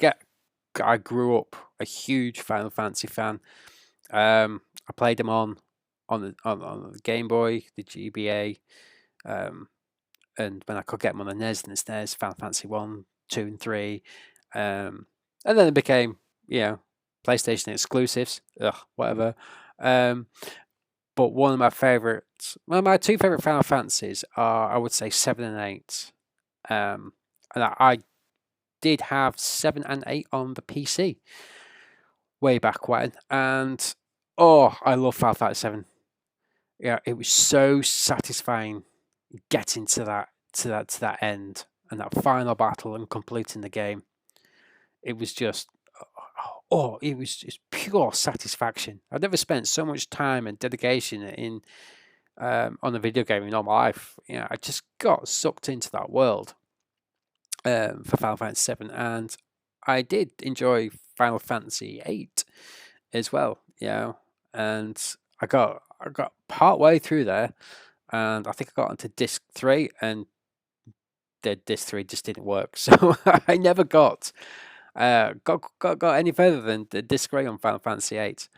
grew up a huge Final Fantasy fan. I played them on the Game Boy, the GBA, and when I could get them on the NES and the SNES, Final Fantasy 1, 2, and 3. And then it became, PlayStation exclusives. Whatever. But but one of my favorites, well, my two favorite Final Fantasies are, I would say, 7 and 8. And I did have 7 and 8 on the PC way back when, and oh, I love Final Fantasy 7. Yeah, it was so satisfying getting to that end and that final battle and completing the game. It was just it was just pure satisfaction. I've never spent so much time and dedication in on a video game in all my life. I just got sucked into that world for Final Fantasy 7, and I did enjoy Final Fantasy 8 as well. And I got part way through there, and I think I got onto disc 3, and the disc 3 just didn't work, so I never got any further than the disc 3 on Final Fantasy 8.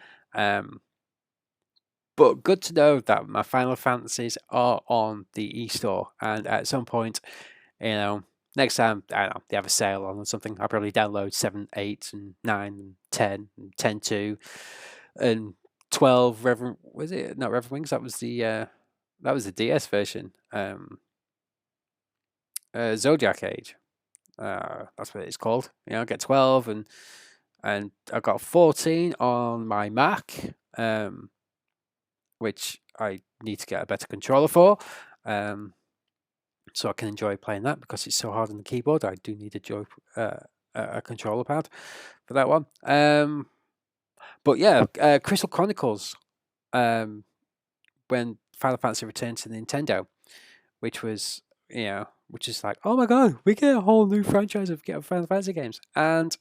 But good to know that my Final Fantasies are on the eStore, and at some point, next time, I don't know, they have a sale on or something, I'll probably download 7, 8, and 9, and 10, and 10-2, and 12 Reverend, was it? Not Reverend Wings, that was the DS version. Zodiac Age. That's what it's called. I get 12, and I got 14 on my Mac, which I need to get a better controller for, so I can enjoy playing that, because it's so hard on the keyboard. I do need a controller pad for that one. But yeah, Crystal Chronicles, when Final Fantasy returned to Nintendo, which is like, oh my god, we get a whole new franchise of Final Fantasy games. And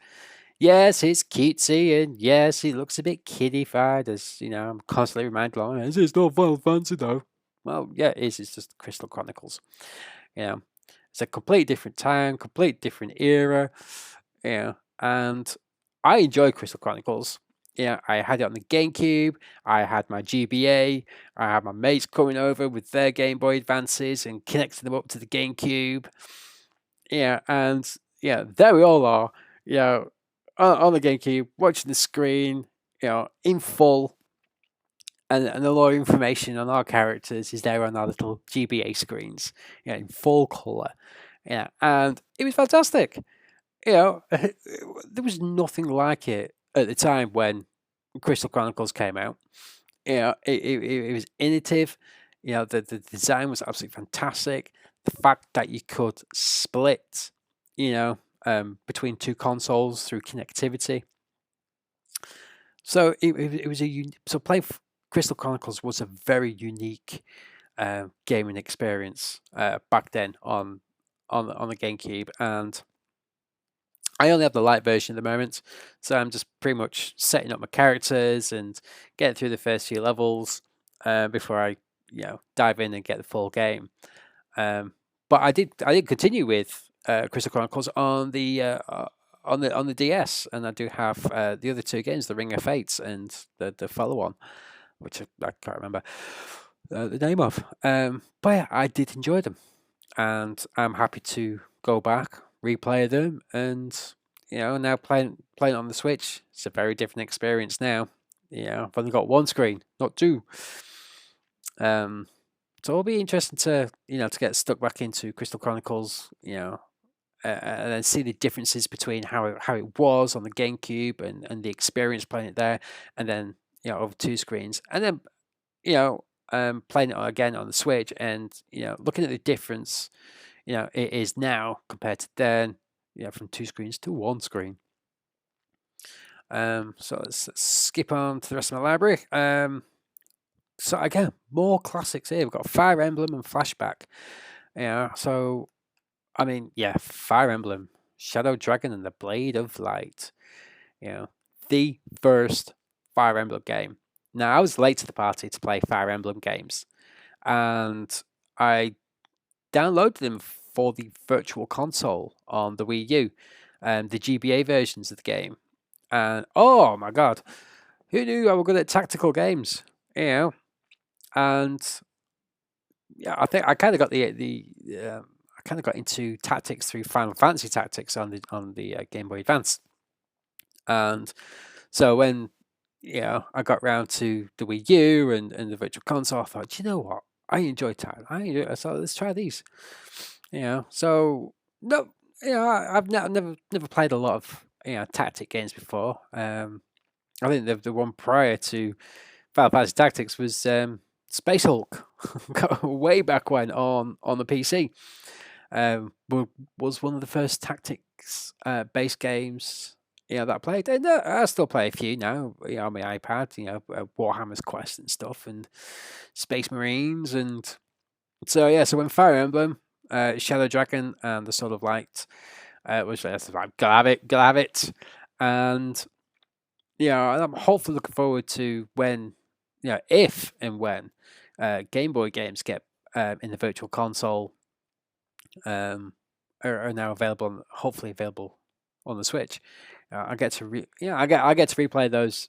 yes, it's cutesy, and yes, it looks a bit kiddified, as I'm constantly reminded, like, it's not Final Fantasy though. Well, yeah, it is. It's just Crystal Chronicles. It's a complete different time, complete different era. And I enjoy Crystal Chronicles. I had it on the GameCube. I had my GBA. I had my mates coming over with their Game Boy Advances and connecting them up to the GameCube. And there we all are. On the GameCube, watching the screen. In full. And a lot of information on our characters is there on our little GBA screens, in full color. And it was fantastic. There was nothing like it at the time when Crystal Chronicles came out. It was innovative. The design was absolutely fantastic. The fact that you could split, between two consoles through connectivity. So it was playing Crystal Chronicles was a very unique gaming experience back then on the GameCube, and I only have the light version at the moment, so I'm just pretty much setting up my characters and getting through the first few levels before I dive in and get the full game. But I did continue with Crystal Chronicles on the DS, and I do have the other two games, the Ring of Fates and the follow on, which I can't remember the name of. But yeah, I did enjoy them, and I'm happy to go back, replay them, and now playing on the Switch, it's a very different experience now. I've only got one screen, not two. So it'll be interesting to to get stuck back into Crystal Chronicles, and then see the differences between how it was on the GameCube and the experience playing it there, and then over two screens, and then playing it again on the Switch, and looking at the difference it is now compared to then, from two screens to one screen. So let's skip on to the rest of my library. So again, more classics here. We've got Fire Emblem and Flashback. So I mean, Fire Emblem, Shadow Dragon and the Blade of Light. The first Fire Emblem game. Now, I was late to the party to play Fire Emblem games, and I downloaded them for the Virtual Console on the Wii U, the GBA versions of the game. And oh my god, who knew I was good at tactical games? And I think I kind of got I kind of got into tactics through Final Fantasy Tactics on the Game Boy Advance. And so when I got round to the Wii U and the Virtual Console. I thought, you know what? I enjoy time. I thought, let's try these. So no, I've never played a lot of tactic games before. I think the one prior to Final Fantasy Tactics was Space Hulk, way back when on the PC. Was one of the first tactics based games that I played, and I still play a few now. On my iPad, Warhammer's Quest and stuff, and Space Marines, and so yeah. So when Fire Emblem, Shadow Dragon, and the Sword of Light was released, I'm gotta have it, gotta have it, and I'm hopefully looking forward to when, if and when Game Boy games get in the Virtual Console are now available, hopefully available on the Switch. I get to I get to replay those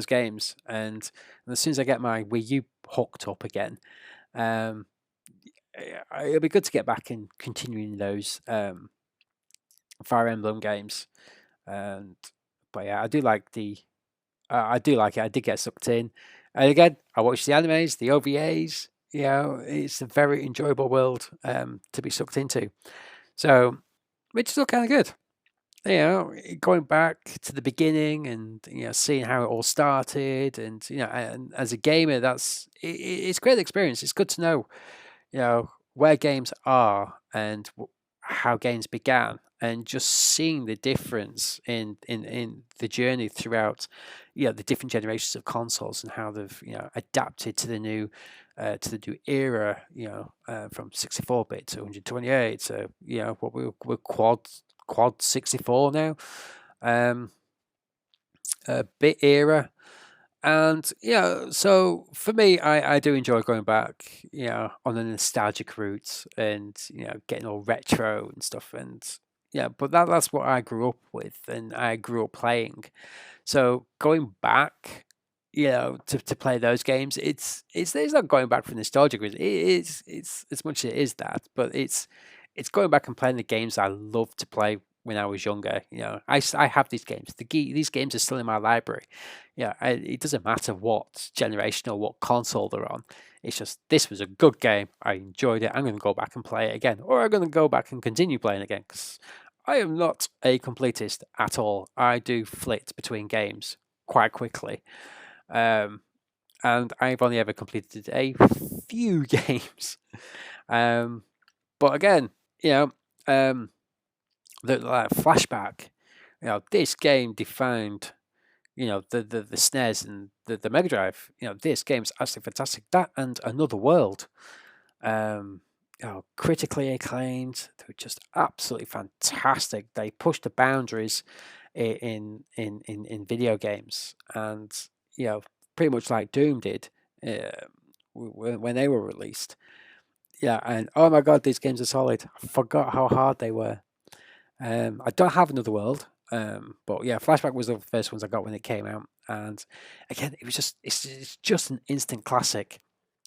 games, and as soon as I get my Wii U hooked up again, um, it'll be good to get back and continuing those Fire Emblem games. And but yeah, I do like it. I did get sucked in, and again, I watched the animes, the OVAs. It's a very enjoyable world to be sucked into. So, which is all kind of good. Going back to the beginning and seeing how it all started, and and as a gamer, it's a great experience. It's good to know where games are and how games began, and just seeing the difference in the journey throughout the different generations of consoles, and how they've adapted to the new era, from 64-bit to 128 to what we're quad 64 now, bit era. And so for me, I do enjoy going back, on a nostalgic route, and getting all retro and stuff, and but that's what I grew up with, and I grew up playing. So going back, to play those games, it's not going back for nostalgic reasons. It's as much as it is that, but it's going back and playing the games I loved to play when I was younger. I have these games. These games are still in my library. It doesn't matter what generation or what console they're on. It's just, this was a good game. I enjoyed it. I'm going to go back and play it again, or I'm going to go back and continue playing again, because I am not a completist at all. I do flit between games quite quickly. And I've only ever completed a few games. But again, the flashback, this game defined, the SNES and the Mega Drive. This game's absolutely fantastic. That and Another World, critically acclaimed. They were just absolutely fantastic. They pushed the boundaries in video games, and pretty much like Doom did when they were released. And oh my god, these games are solid. I forgot how hard they were. I don't have Another World, but yeah, Flashback was the first ones I got when it came out, and again, it's just an instant classic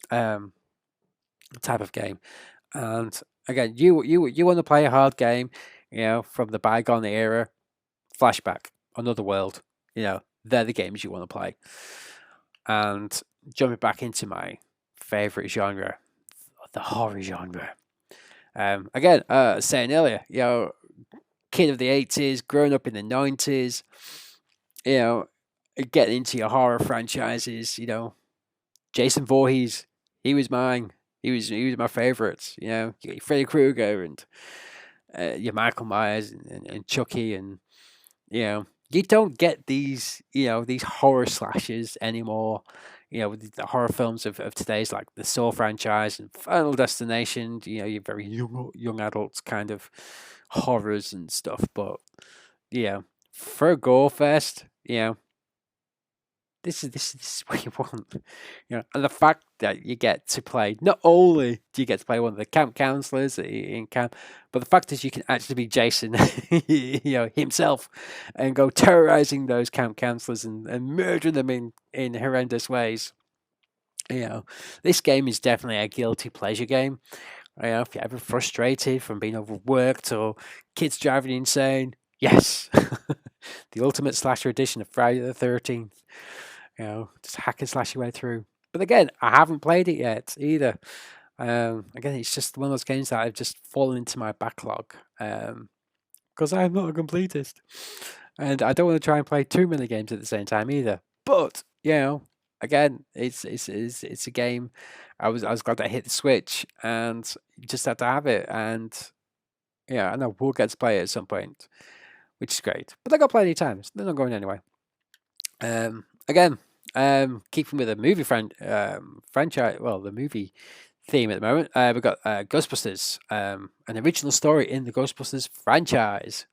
type of game. And again, you want to play a hard game, from the bygone era, Flashback, Another World, they're the games you want to play. And jumping back into my favorite genre, the horror genre. Again, saying earlier, kid of the 80s, growing up in the 90s, getting into your horror franchises, Jason Voorhees, he was mine. He was my favorites. You got your Freddy Krueger and your Michael Myers and Chucky, and you don't get these these horror slashes anymore. With the horror films of today's, like the Saw franchise and Final Destination. Your very young adults kind of horrors and stuff. But for a gore fest, this is what you want. And the fact that you get to play, not only do you get to play one of the camp counselors in camp, but the fact is you can actually be Jason, himself, and go terrorizing those camp counselors and murdering them in horrendous ways. This game is definitely a guilty pleasure game. If you're ever frustrated from being overworked or kids driving you insane, yes, the ultimate slasher edition of Friday the 13th. Just hack and slash your way through. But again, I haven't played it yet either. Again, it's just one of those games that I've just fallen into my backlog because I'm not a completist, and I don't want to try and play too many games at the same time either. But again, it's a game. I was glad I hit the Switch and just had to have it, and I know we'll get to play it at some point, which is great. But I got plenty of times. They're not going anywhere. Again, keeping with the movie franchise, well, the movie theme at the moment, we've got Ghostbusters, an original story in the Ghostbusters franchise,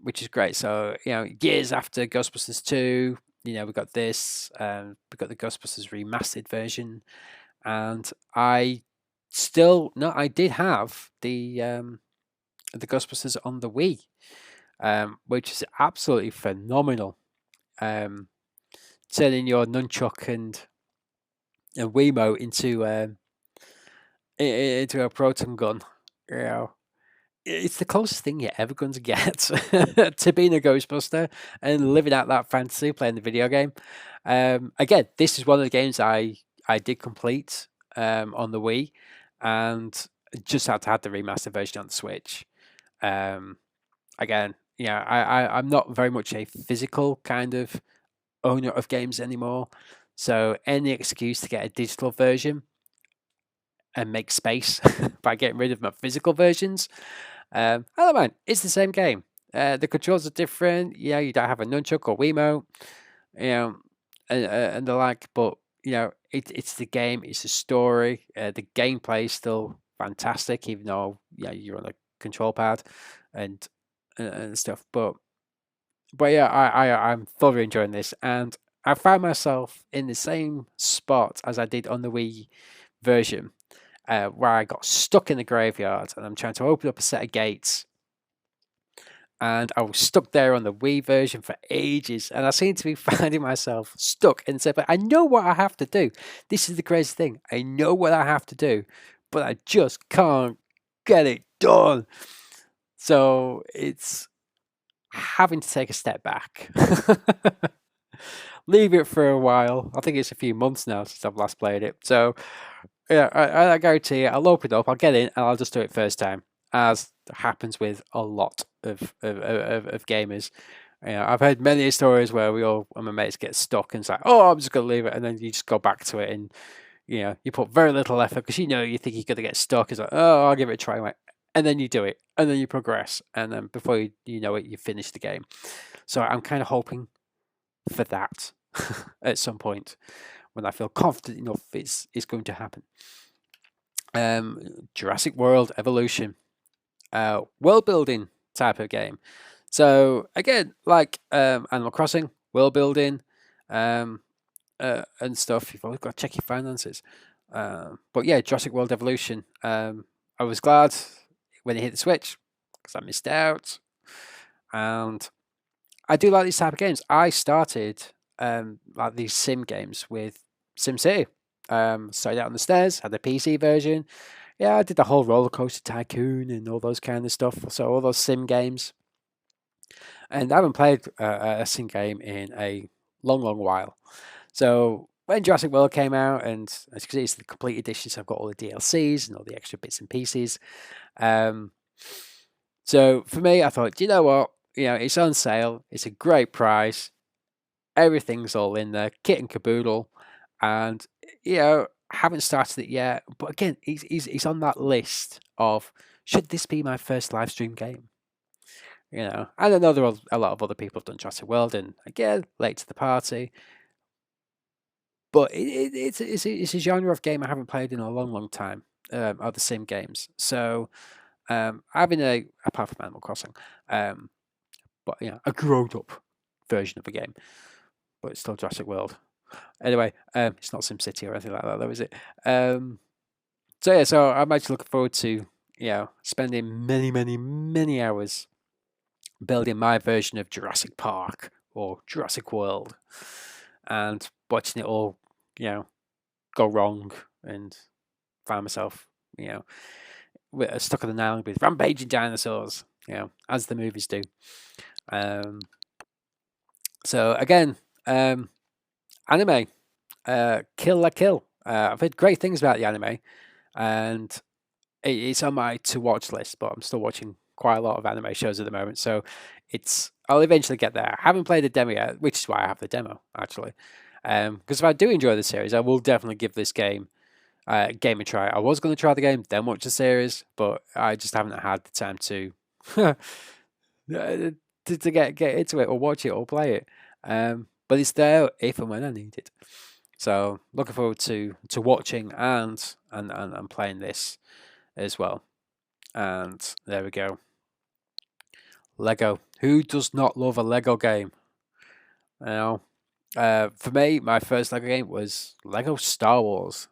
which is great. So, years after Ghostbusters 2, we got this, we got the Ghostbusters remastered version, and I did have the Ghostbusters on the Wii, which is absolutely phenomenal. Turning your nunchuck and a Wiimote into a proton gun, it's the closest thing you're ever going to get to being a Ghostbuster and living out that fantasy, playing the video game. Again, this is one of the games I did complete on the Wii, and just had to have the remastered version on the Switch. Again, I'm not very much a physical kind of owner of games anymore, so any excuse to get a digital version and make space by getting rid of my physical versions, I don't mind. It's the same game. The controls are different. You don't have a nunchuck or Wiimote, and the like. But it's the game. It's the story. The gameplay is still fantastic, even though you're on a control pad and stuff. But yeah, I'm thoroughly enjoying this, and I found myself in the same spot as I did on the Wii version, where I got stuck in the graveyard, and I'm trying to open up a set of gates, and I was stuck there on the Wii version for ages, and I seem to be finding myself stuck in the but I know what I have to do. This is the crazy thing. I know what I have to do, but I just can't get it done. So it's having to take a step back. Leave it for a while. I think it's a few months now since I've last played it. So yeah, I guarantee you, I'll open it up, I'll get in, and I'll just do it first time, as happens with a lot of gamers. I've heard many stories where my mates get stuck and it's like, oh, I'm just gonna leave it, and then you just go back to it, and you put very little effort because you think you're gonna get stuck. It's like, oh, I'll give it a try, and then you do it, and then you progress, and then before you know it, you finish the game. So I'm kind of hoping for that at some point when I feel confident enough it's going to happen. Jurassic World Evolution, world building type of game. So again, like Animal Crossing, world building, and stuff. You've always got to check your finances. But yeah, Jurassic World Evolution. I was glad when it hit the Switch because I missed out, and I do like these type of games. I started like these sim games with SimCity. Started out on the stairs, had the PC version. Yeah, I did the whole Roller Coaster Tycoon and all those kind of stuff. So all those sim games, and I haven't played a sim game in a long while. So when Jurassic World came out, and as you can see, it's the complete edition, so I've got all the DLCs and all the extra bits and pieces. So for me, I thought, you know what? It's on sale. It's a great price. Everything's all in there, kit and caboodle, and haven't started it yet. But again, he's on that list of should this be my first live stream game? And I know there are a lot of other people have done Jurassic World, and again, late to the party. But it's a genre of game I haven't played in a long time. Are the same games. So having apart from Animal Crossing, but a grown up version of a game, but it's still Jurassic World. Anyway, it's not SimCity or anything like that, though, is it? So I'm actually looking forward to spending many hours building my version of Jurassic Park or Jurassic World, and watching it all go wrong and find myself stuck on an island with rampaging dinosaurs, as the movies do. So again, anime, Kill la Kill. I've heard great things about the anime, and it's on my to watch list. But I'm still watching quite a lot of anime shows at the moment, so I'll eventually get there. I haven't played the demo yet, which is why I have the demo actually. Because if I do enjoy the series, I will definitely give this game a try. I was going to try the game, then watch the series, but I just haven't had the time to to get into it or watch it or play it. But it's there if and when I need it. So looking forward to watching and playing this as well. And there we go. Lego. Who does not love a Lego game? You know, for me, my first Lego game was Lego Star Wars.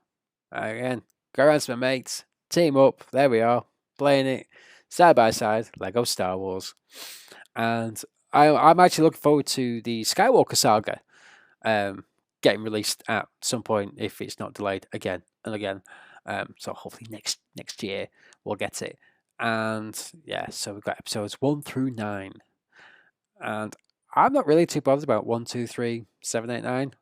Again, go around to my mates, team up. There we are, playing it side by side. Lego Star Wars, and I'm actually looking forward to the Skywalker saga getting released at some point if it's not delayed again and again. So hopefully next year we'll get it. And yeah, so we've got episodes 1 through 9, and I'm not really too bothered about 1, 2, 3, 7, 8, 9.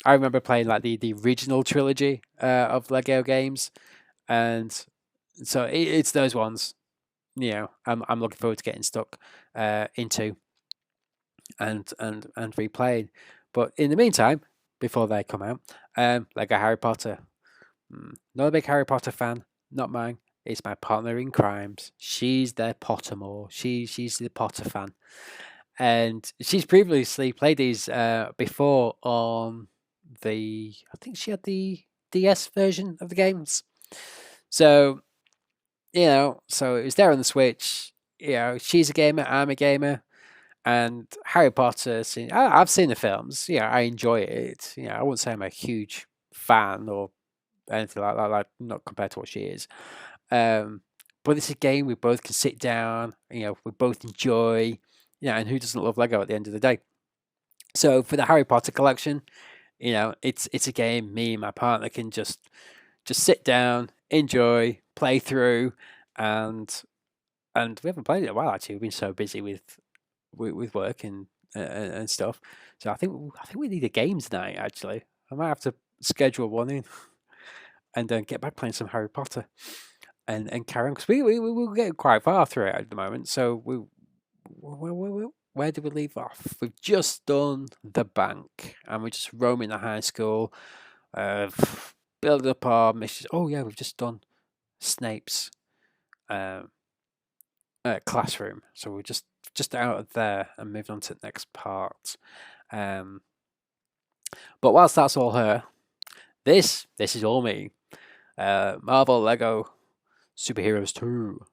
I remember playing like the original trilogy of Lego games, and so it's those ones. You know, I'm looking forward to getting stuck into and replaying. But in the meantime, before they come out, Lego Harry Potter. Not a big Harry Potter fan, not mine. It's my partner in crimes. She's the Pottermore. She's the Potter fan, and she's previously played these before on I think she had the DS version of the games. So so it was there on the Switch. She's a gamer, I'm a gamer, and Harry Potter. I've seen the films. I enjoy it. I wouldn't say I'm a huge fan or anything like that. Like not compared to what she is. But it's a game we both can sit down. We both enjoy. And who doesn't love Lego at the end of the day? So for the Harry Potter collection, it's a game me and my partner can just sit down, enjoy, play through, and we haven't played it in a while actually. We've been so busy with work and stuff. So I think we need a games night actually. I might have to schedule one in and then get back playing some Harry Potter and carry on because we're getting quite far through it at the moment. So where did we leave off? We've just done the bank and we're just roaming the high school, building up our missions. Oh yeah, we've just done Snape's classroom, so we're just out of there and moved on to the next part. But whilst that's all her, this is all me. Marvel Lego Superheroes 2.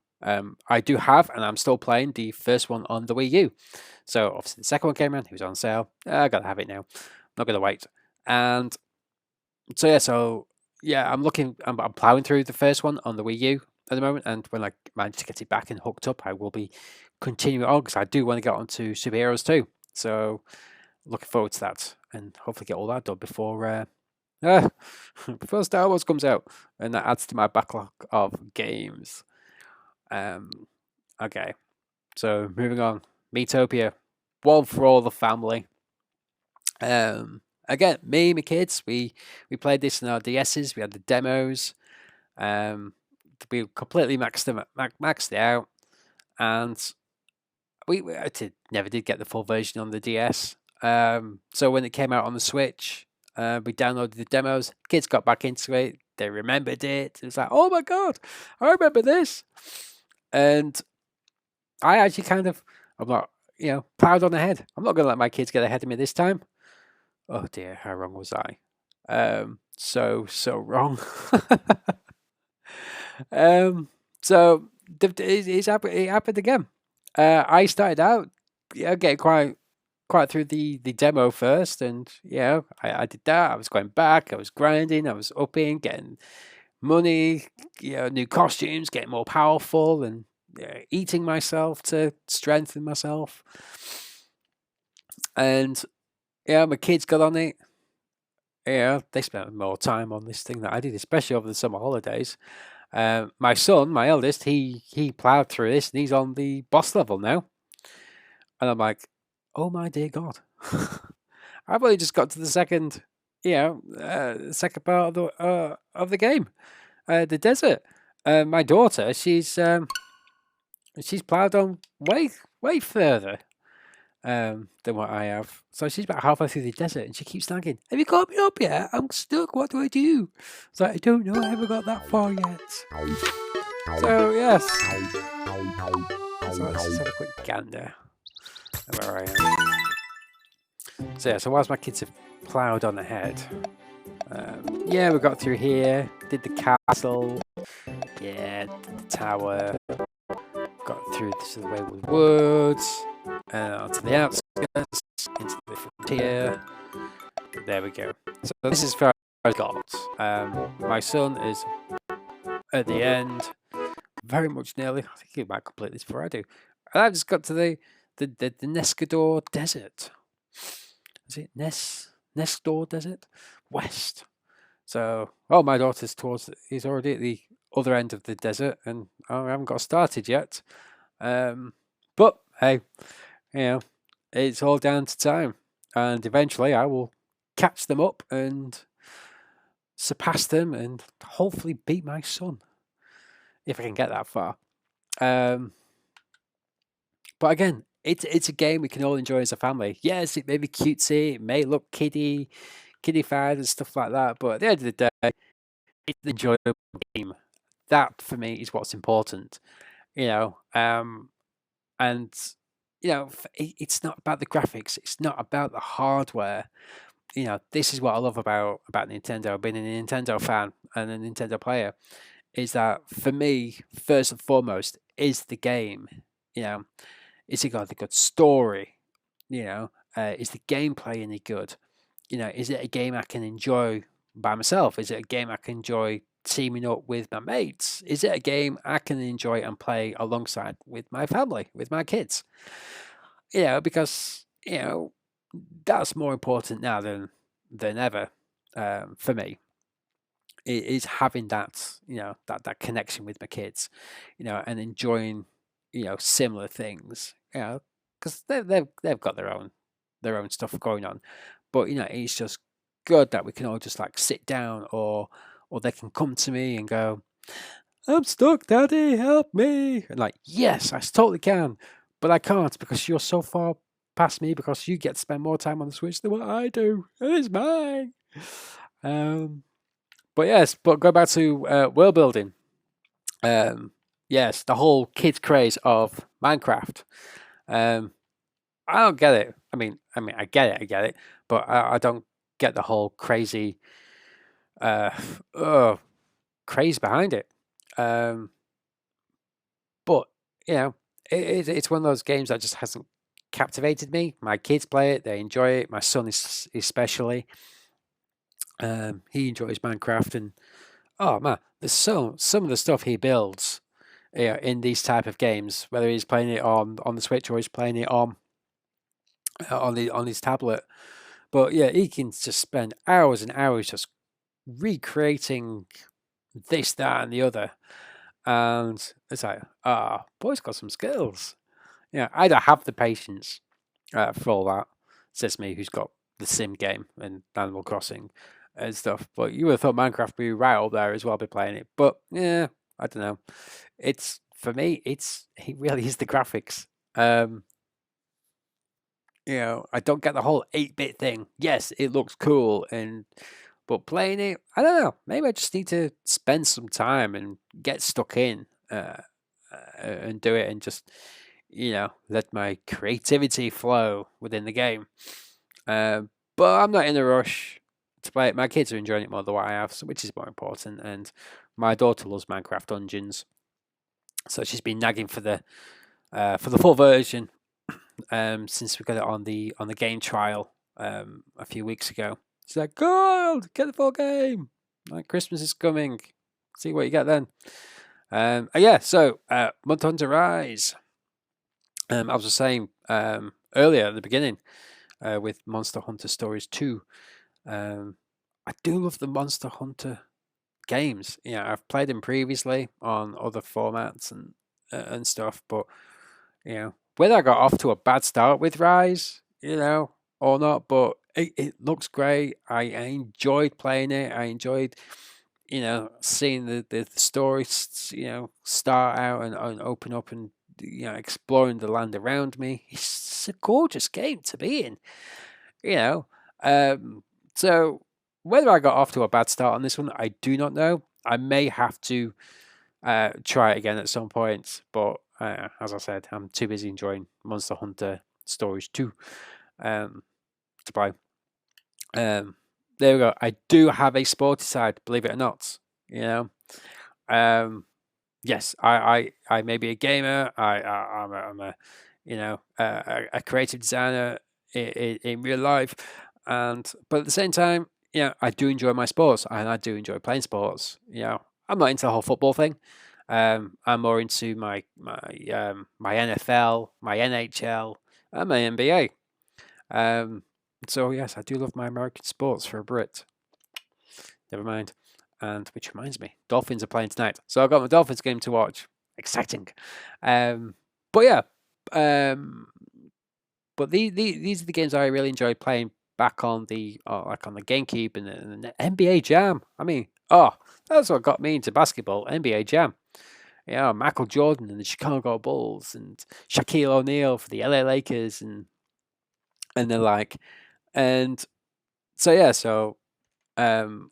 I do have, and I'm still playing the first one on the Wii U. So obviously the second one came around, it was on sale. I gotta have it now. Not gonna wait. And so yeah, I'm plowing through the first one on the Wii U at the moment, and when I manage to get it back and hooked up, I will be continuing on because I do want to get onto Superheroes 2. So looking forward to that, and hopefully get all that done before before Star Wars comes out, and that adds to my backlog of games. Okay, so moving on. Metopia, one for all the family. Again, me and my kids, we played this in our DSs. We had the demos. We completely maxed it out, and we never did get the full version on the DS. So when it came out on the Switch, we downloaded the demos. Kids got back into it. They remembered it. It was like, oh my god, I remember this. And I actually I'm not, plowed on ahead. I'm not going to let my kids get ahead of me this time. Oh dear, how wrong was I? So wrong. So it happened again. I started out, getting quite through the demo first, and I did that. I was going back. I was grinding. I was upping, getting money, new costumes, getting more powerful, and eating myself to strengthen myself. And my kids got on it. They spent more time on this thing than I did, especially over the summer holidays. My son, my eldest, he plowed through this, and he's on the boss level now. And I'm like, oh my dear God, I've only just got to the second, second part of the game, the desert. My daughter, she's ploughed on way further than what I have. So she's about halfway through the desert, and she keeps nagging, "Have you got me up yet? I'm stuck. What do I do?" It's like, I don't know. I haven't got that far yet. So yes. So let's just have a quick gander of where I am. So yeah. So whilst my kids have ploughed on ahead, yeah, we got through here. Did the castle. Yeah, did the tower. Got through to the Wayward Woods. Onto the outskirts, into the frontier. There we go. So this is where I got. My son is at the end, very much nearly. I think he might complete this before I do. And I've just got to the Nescador Desert. Is it Nestor Desert? West. So, my daughter's he's already at the other end of the desert, and I haven't got started yet. But hey, it's all down to time, and eventually I will catch them up and surpass them, and hopefully beat my son if I can get that far. But again, it's a game we can all enjoy as a family. Yes, it may be cutesy, it may look kiddie-fied and stuff like that, but at the end of the day, it's an enjoyable game. That for me is what's important, and it's not about the graphics, it's not about the hardware. This is what I love about Nintendo, being a Nintendo fan and a Nintendo player, is that for me, first and foremost, is the game. Is it got a good story? Is the gameplay any good? Is it a game I can enjoy by myself? Is it a game I can enjoy teaming up with my mates? Is it a game I can enjoy and play alongside with my family, with my kids? Because that's more important now than ever for me. It is having that that connection with my kids, and enjoying similar things, because they've got their own stuff going on, but it's just good that we can all just like sit down, or they can come to me and go, "I'm stuck, Daddy, help me!" And like, yes, I totally can, but I can't because you're so far past me, because you get to spend more time on the Switch than what I do, and it's mine. But yes, go back to world building. Yes, the whole kids craze of Minecraft. I don't get it. I mean, I get it, but I don't get the whole crazy craze behind it. But it's one of those games that just hasn't captivated me. My kids play it; they enjoy it. My son is especially. He enjoys Minecraft, and oh man, there's some of the stuff he builds in these type of games, whether he's playing it on the Switch or he's playing it on his tablet. But yeah, he can just spend hours and hours just recreating this, that, and the other. And it's like, boy's got some skills. I don't have the patience for all that. Says me, who's got the sim game and Animal Crossing and stuff. But you would have thought Minecraft would be right up there as well, be playing it. But yeah, I don't know. It's for me. It really is the graphics. I don't get the whole 8-bit thing. Yes, it looks cool, but playing it, I don't know. Maybe I just need to spend some time and get stuck in and do it, and just let my creativity flow within the game. But I'm not in a rush to play it. My kids are enjoying it more than what I have, which is more important. And my daughter loves Minecraft Dungeons, so she's been nagging for the full version since we got it on the game trial a few weeks ago. She's like, "God, get the full game! Like, Christmas is coming. See what you get then." Yeah. So, Monster Hunter Rise. I was just saying earlier at the beginning with Monster Hunter Stories 2. I do love the Monster Hunter games. I've played them previously on other formats and stuff, but when I got off to a bad start with Rise, or not, but it looks great. I enjoyed playing it. I enjoyed, seeing the story, start out and open up and, exploring the land around me. It's a gorgeous game to be in, you know. So whether I got off to a bad start on this one, I do not know. I may have to try it again at some point, but as I said, I'm too busy enjoying Monster Hunter Stories 2 to play. There we go. I do have a sporty side, believe it or not. Yes, I may be a gamer. I'm a a creative designer in real life, but at the same time, I do enjoy my sports and I do enjoy playing sports. I'm not into the whole football thing. I'm more into my NFL, my NHL, and my NBA. So yes, I do love my American sports for a Brit. Never mind. And which reminds me, Dolphins are playing tonight, so I've got my Dolphins game to watch. Exciting. But yeah, but these are the games I really enjoy playing back on like on the GameCube and the NBA Jam. I mean, that's what got me into basketball. NBA Jam. Michael Jordan and the Chicago Bulls and Shaquille O'Neal for the LA Lakers and the like. And so yeah,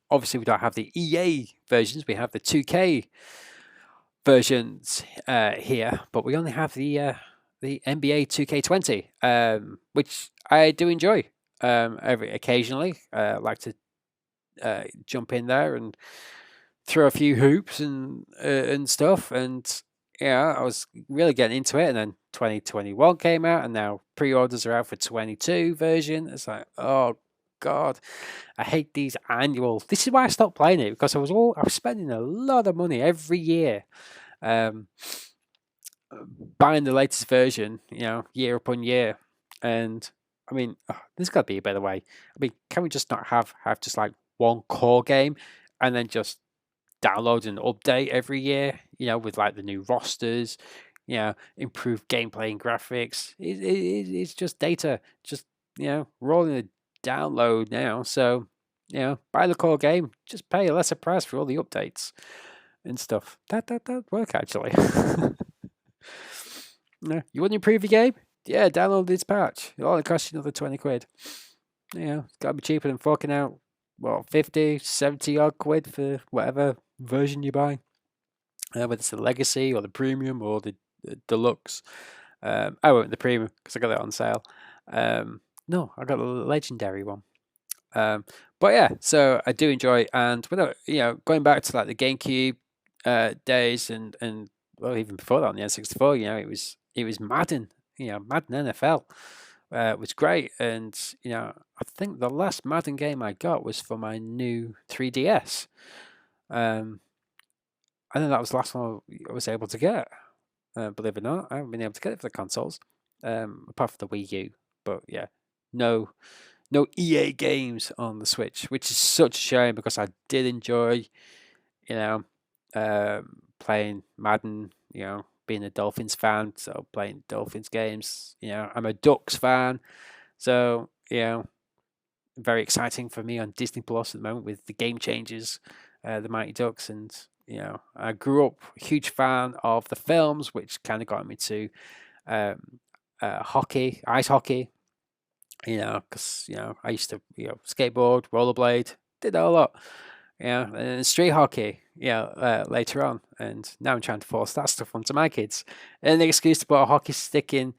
obviously we don't have the EA versions, we have the 2K versions here, but we only have the NBA 2K20, which I do enjoy occasionally. Like to jump in there and throw a few hoops and stuff, and I was really getting into it. And then 2021 came out, and now pre-orders are out for 22 version. It's like, oh god, I hate these annual. This is why I stopped playing it, because I was spending a lot of money every year, buying the latest version, year upon year. And I mean, there's got to be a better way. I mean, can we just not have just like one core game and then just download and update every year? With like the new rosters, improved gameplay and graphics. It's just data, just rolling a download now. So buy the core game, just pay a lesser price for all the updates and stuff. That work actually. No, you want to improve your game? Yeah, download this patch. It'll only cost you another 20 quid. It's got to be cheaper than forking out, 50, 70 odd quid for whatever version you buy. Whether it's the Legacy or the Premium or the Deluxe. I went with the Premium because I got it on sale. No, I got the Legendary one. But yeah, so I do enjoy, and without going back to like the GameCube days and well, even before that on the N64, it was Madden, Madden NFL was great. And I think the last Madden game I got was for my new 3DS. I think that was the last one I was able to get. Believe it or not, I haven't been able to get it for the consoles, apart from the Wii U. But yeah, no EA games on the Switch, which is such a shame, because I did enjoy, playing Madden, being a Dolphins fan, so playing Dolphins games. I'm a Ducks fan, so very exciting for me on Disney Plus at the moment with the Game Changers, the Mighty Ducks. And I grew up a huge fan of the films, which kind of got me to hockey, ice hockey. Because I used to skateboard, rollerblade, did that a lot. And street hockey, later on. And now I'm trying to force that stuff onto my kids. And the excuse to put a hockey stick in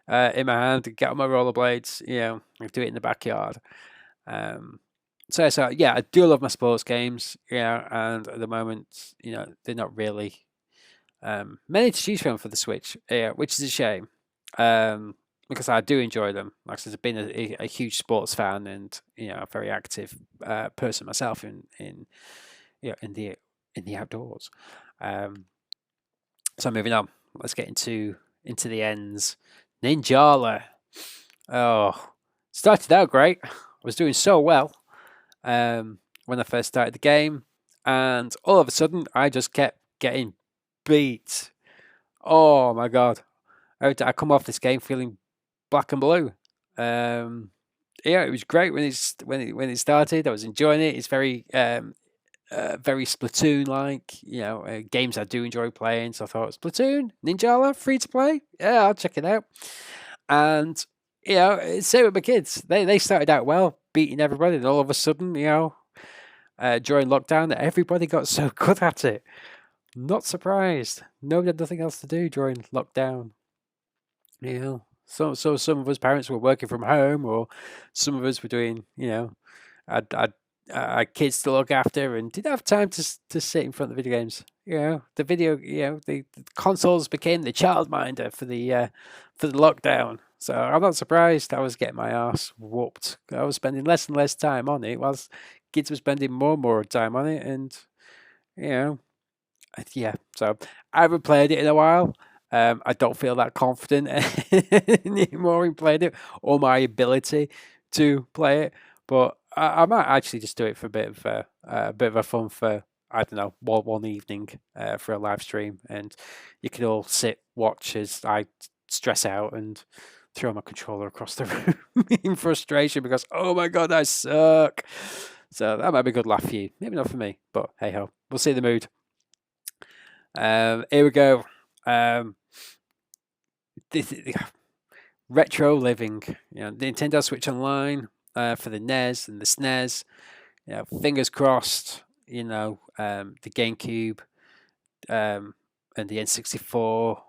my hand and get on my rollerblades, I do it in the backyard. So yeah, I do love my sports games, and at the moment, they're not really many to choose from for the Switch, which is a shame, because I do enjoy them. Like I said, I've been a huge sports fan and a very active person myself in the outdoors. So moving on, let's get into the ends. Ninjala. Oh, started out great. I was doing so well when I first started the game, and all of a sudden I just kept getting beat. Oh my god. I come off this game feeling black and blue. Yeah, it was great when it started. I was enjoying it. It's very Splatoon like, games I do enjoy playing. So I thought Splatoon, Ninjala, free to play. Yeah, I'll check it out. And same with my kids. They started out well, beating everybody, and all of a sudden, during lockdown, everybody got so good at it. Not surprised. Nobody had nothing else to do during lockdown. So some of us parents were working from home, or some of us were doing, had kids to look after, and didn't have time to sit in front of the video games. The consoles became the childminder for the lockdown. So I'm not surprised I was getting my ass whooped. I was spending less and less time on it, whilst kids were spending more and more time on it, and you know, yeah. So I haven't played it in a while. I don't feel that confident anymore in playing it, or my ability to play it. But I might actually just do it for a bit of a fun for, I don't know, one evening for a live stream, and you can all sit watch as I stress out and throw my controller across the room in frustration because, oh my god, I suck. So that might be a good laugh for you. Maybe not for me, but hey ho, we'll see the mood. Here we go. This retro living. The Nintendo Switch Online for the NES and the SNES. Fingers crossed. The GameCube and the N64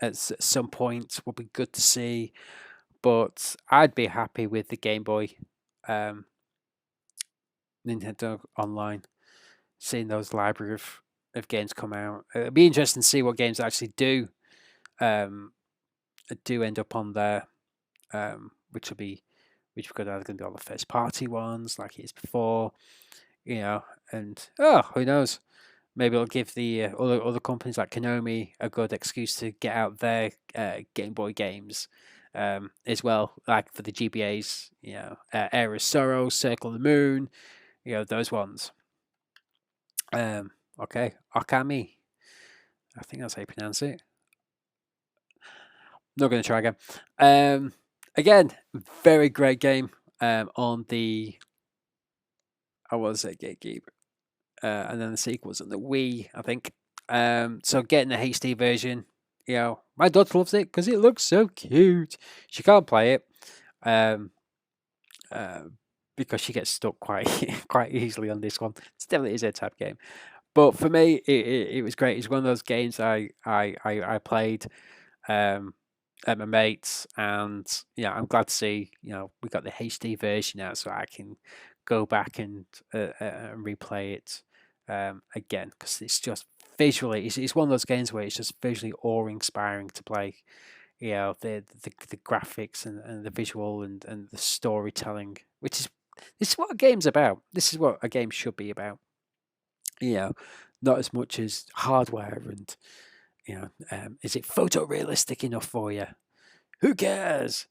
at some point will be good to see. But I'd be happy with the Game Boy Nintendo Online, seeing those library of games come out. It'll be interesting to see what games actually do end up on there, which we're either going to be all the first party ones like it is before, and who knows, maybe it'll give the other companies like Konami a good excuse to get out their Game Boy games as well, like for the GBAs, Era of Sorrow, Circle of the Moon, those ones. Okay, Okami, I think that's how you pronounce it. Not going to try again. Again, very great game on the, I was at GameCube, and then the sequels on the Wii, I think. So getting the HD version, my daughter loves it because it looks so cute. She can't play it because she gets stuck quite quite easily on this one. It definitely is a type game. But for me, it was great. It's one of those games I played at my mates, and I'm glad to see we got the HD version out, so I can go back and replay it again, because it's just visually, it's one of those games where it's just visually awe-inspiring to play. The graphics and the visual and the storytelling, this is what a game's about. This is what a game should be about. Not as much as hardware and is it photorealistic enough for you? Who cares?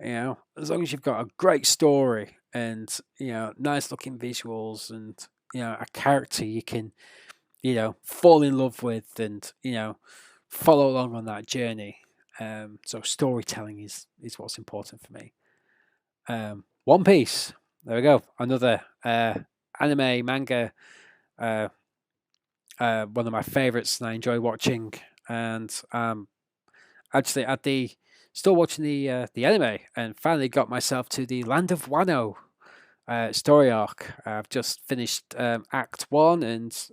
As long as you've got a great story and nice looking visuals and a character you can fall in love with and follow along on that journey. So storytelling is what's important for me. One Piece. There we go. Another anime manga. One of my favorites, and I enjoy watching. And actually, still watching the anime, and finally got myself to the Land of Wano story arc. I've just finished Act 1 and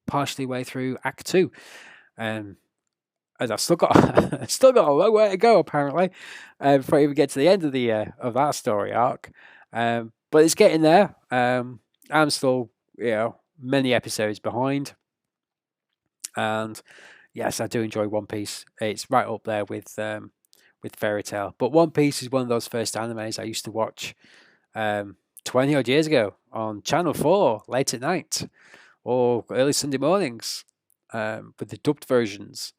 partially way through Act 2. And I've still got a long way to go apparently before I even get to the end of that story arc. But it's getting there. I'm still many episodes behind, and yes, I do enjoy One Piece. It's right up there with Fairy Tail. But One Piece is one of those first animes I used to watch 20 odd years ago on Channel 4 late at night or early Sunday mornings with the dubbed versions.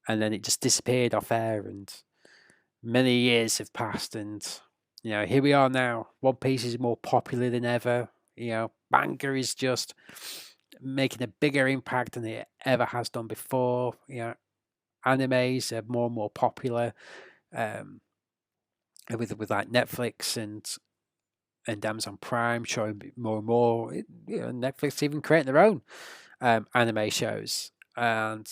And then it just disappeared off air, and many years have passed, and here we are now. One Piece is more popular than ever. Manga is just making a bigger impact than it ever has done before. Animes are more and more popular. with like Netflix and Amazon Prime showing more and more. Netflix even creating their own anime shows, and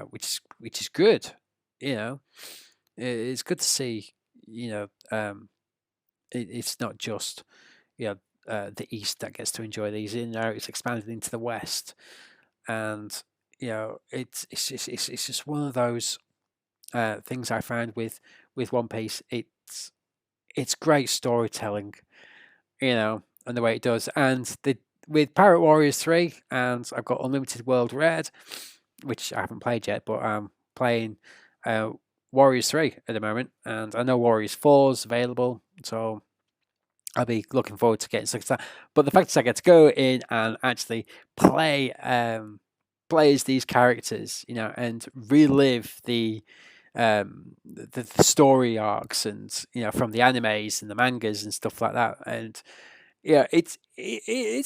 which is good. It's good to see. It's not just the East that gets to enjoy these. It's expanded into the West, and it's just one of those things I find with One Piece. It's great storytelling, and the way it does. And with Pirate Warriors 3, and I've got Unlimited World Red, which I haven't played yet, but I'm playing Warriors 3 at the moment, and I know Warriors 4 is available, so I'll be looking forward to getting stuck to that. But the fact is I get to go in and actually play as these characters, and relive the story arcs, and from the animes and the mangas and stuff like that. And it's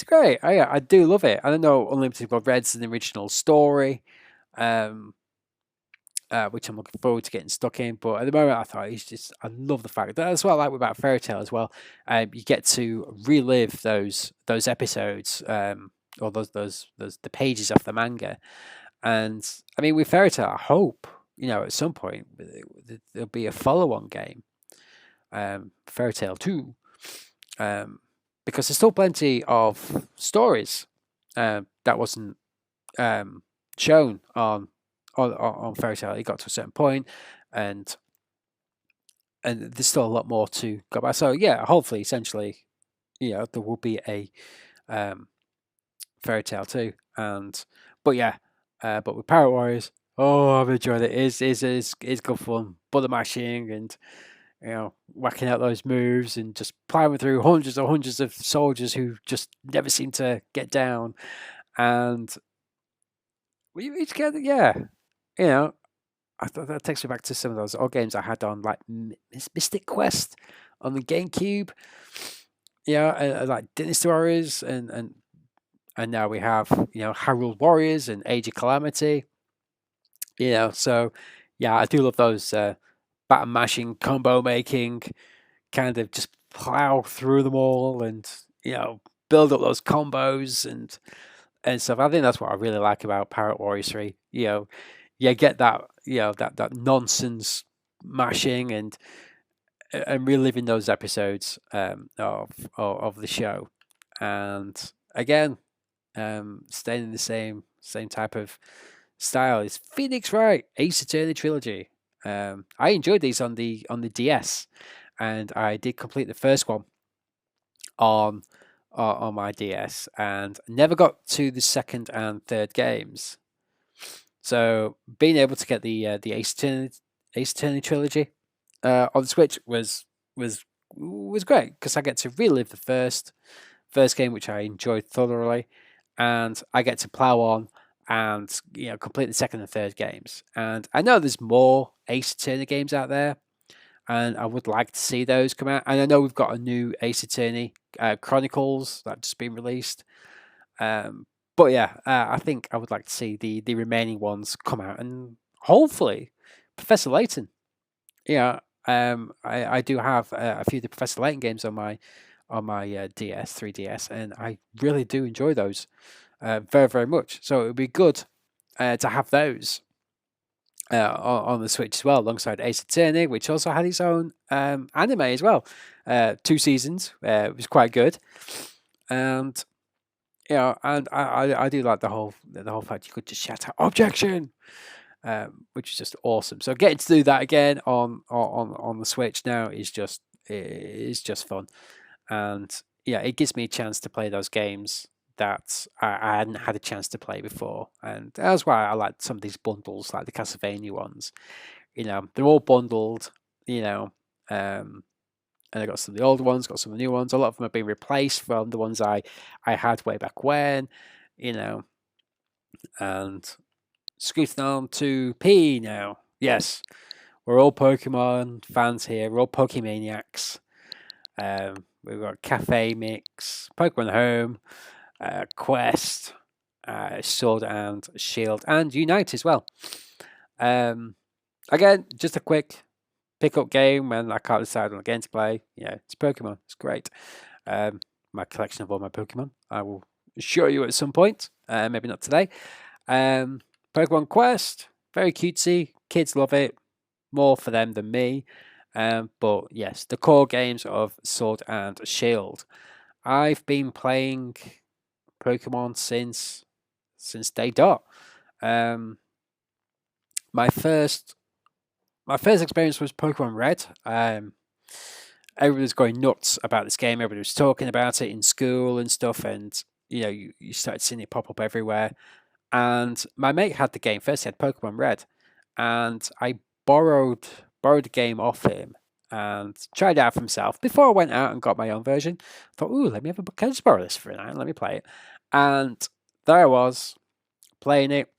great. I do love it. I don't know, Unlimited World Red's an original story, which I'm looking forward to getting stuck in. But at the moment, I love the fact that's what I like about Fairy Tail as well. You get to relive those episodes, or those the pages of the manga. And I mean, with Fairy Tail, I hope at some point there'll be a follow-on game, Fairy Tail 2, because there's still plenty of stories that wasn't shown on Fairy Tail. It got to a certain point, and there's still a lot more to go by. So yeah, hopefully, essentially, there will be a Fairy Tail 2. But with Pirate Warriors, I've enjoyed it. It's good fun, button mashing, and whacking out those moves, and just plowing through hundreds and hundreds of soldiers who just never seem to get down. And we together, I thought that takes me back to some of those old games I had on, like Mystic Quest on the GameCube. Like Dynasty Warriors, and now we have Hyrule Warriors and Age of Calamity. So I do love those button mashing, combo making, kind of just plow through them all, and build up those combos and stuff. I think that's what I really like about Pirate Warriors 3. Get that that nonsense mashing, and reliving those episodes of the show, and again, staying in the same type of style is Phoenix Wright Ace Attorney trilogy. I enjoyed these on the DS, and I did complete the first one on my DS, and never got to the second and third games. So being able to get the Ace Attorney trilogy on the Switch was great, because I get to relive the first game, which I enjoyed thoroughly, and I get to plow on and complete the second and third games. And I know there's more Ace Attorney games out there, and I would like to see those come out. And I know we've got a new Ace Attorney Chronicles that's just been released. But I think I would like to see the remaining ones come out, and hopefully Professor Layton. I do have a few of the Professor Layton games on my DS, 3DS, and I really do enjoy those very, very much. So it would be good to have those on the Switch as well, alongside Ace Attorney, which also had its own anime as well. 2 seasons. It was quite good. And and I do like the whole fact you could just shout out objection, which is just awesome. So getting to do that again on the Switch now is just fun, and it gives me a chance to play those games that I hadn't had a chance to play before, and that's why I like some of these bundles, like the Castlevania ones. They're all bundled, and I got some of the older ones, got some of the new ones. A lot of them have been replaced from the ones I had way back when, and scooting on to P now. Yes, we're all Pokemon fans here. We're all Pokemaniacs. We've got Cafe Mix, Pokemon Home, Quest, Sword and Shield, and Unite as well. Again, just a quick pick-up game when I can't decide on a game to play. Yeah, it's Pokemon. It's great. My collection of all my Pokemon, I will show you at some point. Maybe not today. Pokemon Quest, very cutesy. Kids love it. More for them than me. But yes, the core games of Sword and Shield. I've been playing Pokemon since day dot. My first experience was Pokemon Red. Everybody was going nuts about this game. Everybody was talking about it in school and stuff, and you started seeing it pop up everywhere. And my mate had the game first. He had Pokemon Red, and I borrowed the game off him and tried it out for himself before I went out and got my own version. I thought, ooh, let me have a can I just borrow this for a night? Let me play it. And there I was playing it,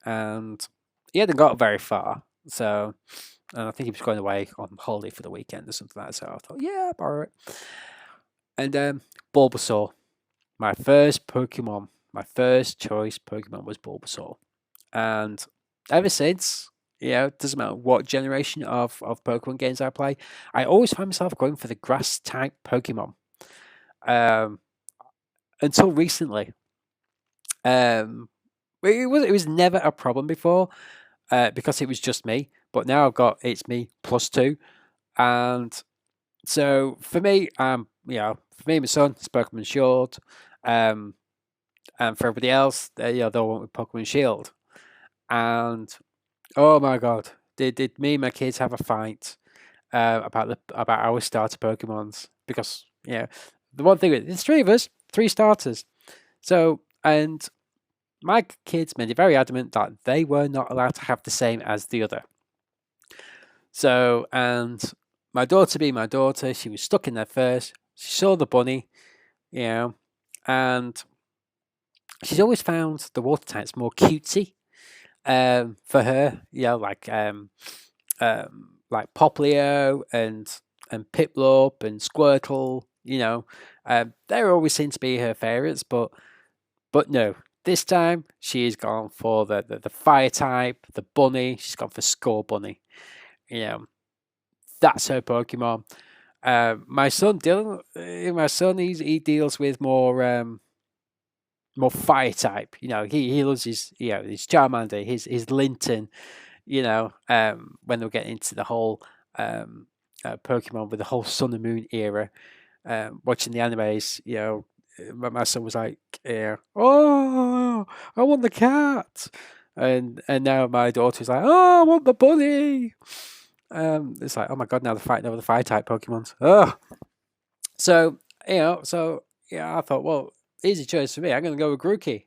and he hadn't got very far. So, and I think he was going away on holiday for the weekend or something like that. So I thought, yeah, I'll borrow it. And Bulbasaur, my first Pokemon, my first choice Pokemon was Bulbasaur. And ever since, it doesn't matter what generation of Pokemon games I play, I always find myself going for the grass type Pokemon. Until recently. It was never a problem before because it was just me. But now it's me plus 2. And so for me, for me and my son, it's Pokemon Shield. And for everybody else, they'll want with Pokemon Shield. And oh my god, did me and my kids have a fight about our starter Pokemons? Because the one thing there's 3 of us, 3 starters. So and my kids made it very adamant that they were not allowed to have the same as the other. So and my daughter being my daughter, she was stuck in there first. She saw the bunny, and she's always found the water types more cutesy. For her, like Poplio and Piplup and Squirtle, they always seem to be her favourites, but no, this time she's gone for the fire type, the bunny. She's gone for Scorbunny. That's her Pokemon. My son Dylan, he deals with more fire type. He loves his his Charmander, his Linton. When they're getting into the whole Pokemon with the whole Sun and Moon era, watching the animes, my son was like, oh, I want the cat, and now my daughter's like, oh, I want the bunny. It's like, oh my god, now they're fighting over the fire type Pokemons. Oh, so I thought, well, easy choice for me. I'm gonna go with Grookey.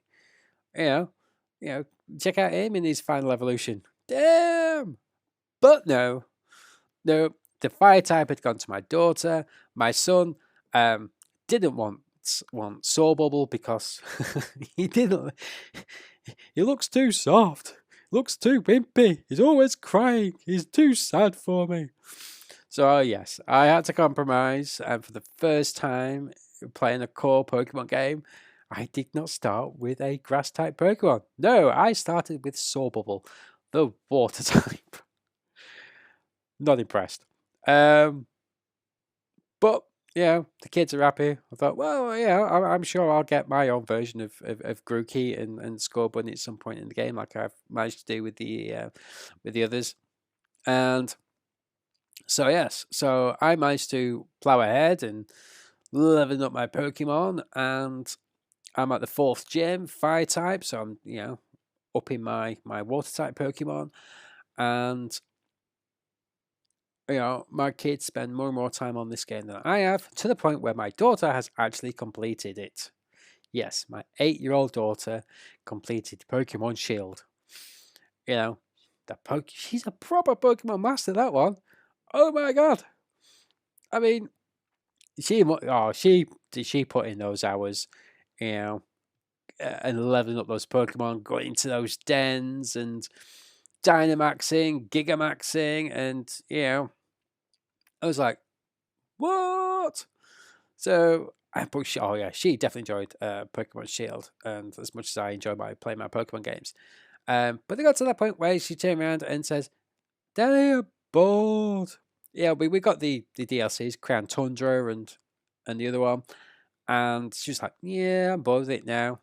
Check out him in his final evolution. Damn, but no, the fire type had gone to my daughter. My son didn't want Bubble because he didn't. He looks too soft. Looks too wimpy. He's always crying. He's too sad for me. So yes, I had to compromise, and for the first time playing a core Pokemon game, I did not start with a grass type Pokemon. No, I started with Bubble, the water type. Not impressed. But the kids are happy. I thought, well, I'm sure I'll get my own version of Grookey and Scorbunny at some point in the game, like I've managed to do with the others. And so yes, so I managed to plow ahead and leveling up my Pokemon, and I'm at the 4th gym, fire type, so I'm upping my water type Pokemon, and my kids spend more and more time on this game than I have, to the point where my daughter has actually completed it. Yes, my 8-year-old daughter completed Pokemon Shield. She's a proper Pokemon master, that one. Oh my god! I mean, she put in those hours, and leveling up those Pokemon, going into those dens and Dynamaxing, Gigamaxing, and I was like, what? So, but she definitely enjoyed Pokemon Shield, and as much as I enjoy playing my Pokemon games. But they got to that point where she turned around and says, Daddy, I'm bored. yeah, we got the DLCs, Crown Tundra and the other one, and she's like, yeah, I'm bored with it now.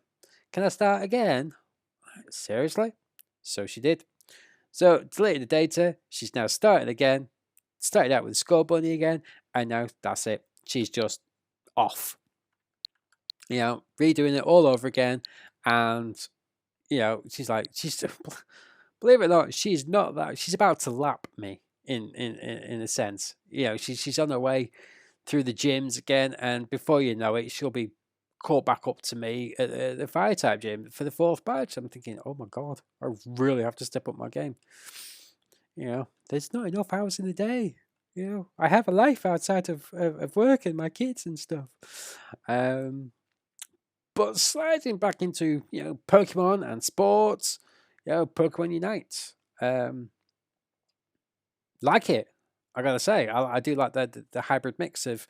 Can I start again? Seriously? So she did. So deleted the data. She's now started again. Started out with the Skull Bunny again, and now that's it. She's just off. Redoing it all over again, and she's like, she's believe it or not, she's not that. She's about to lap me in a sense. She's on her way through the gyms again, and before you know it, she'll be caught back up to me at the fire type gym for the fourth badge. I'm thinking, oh my god, I really have to step up my game. There's not enough hours in the day. I have a life outside of work and my kids and stuff. But sliding back into Pokemon and sports, Pokemon Unite, like it. I gotta say, I do like the hybrid mix of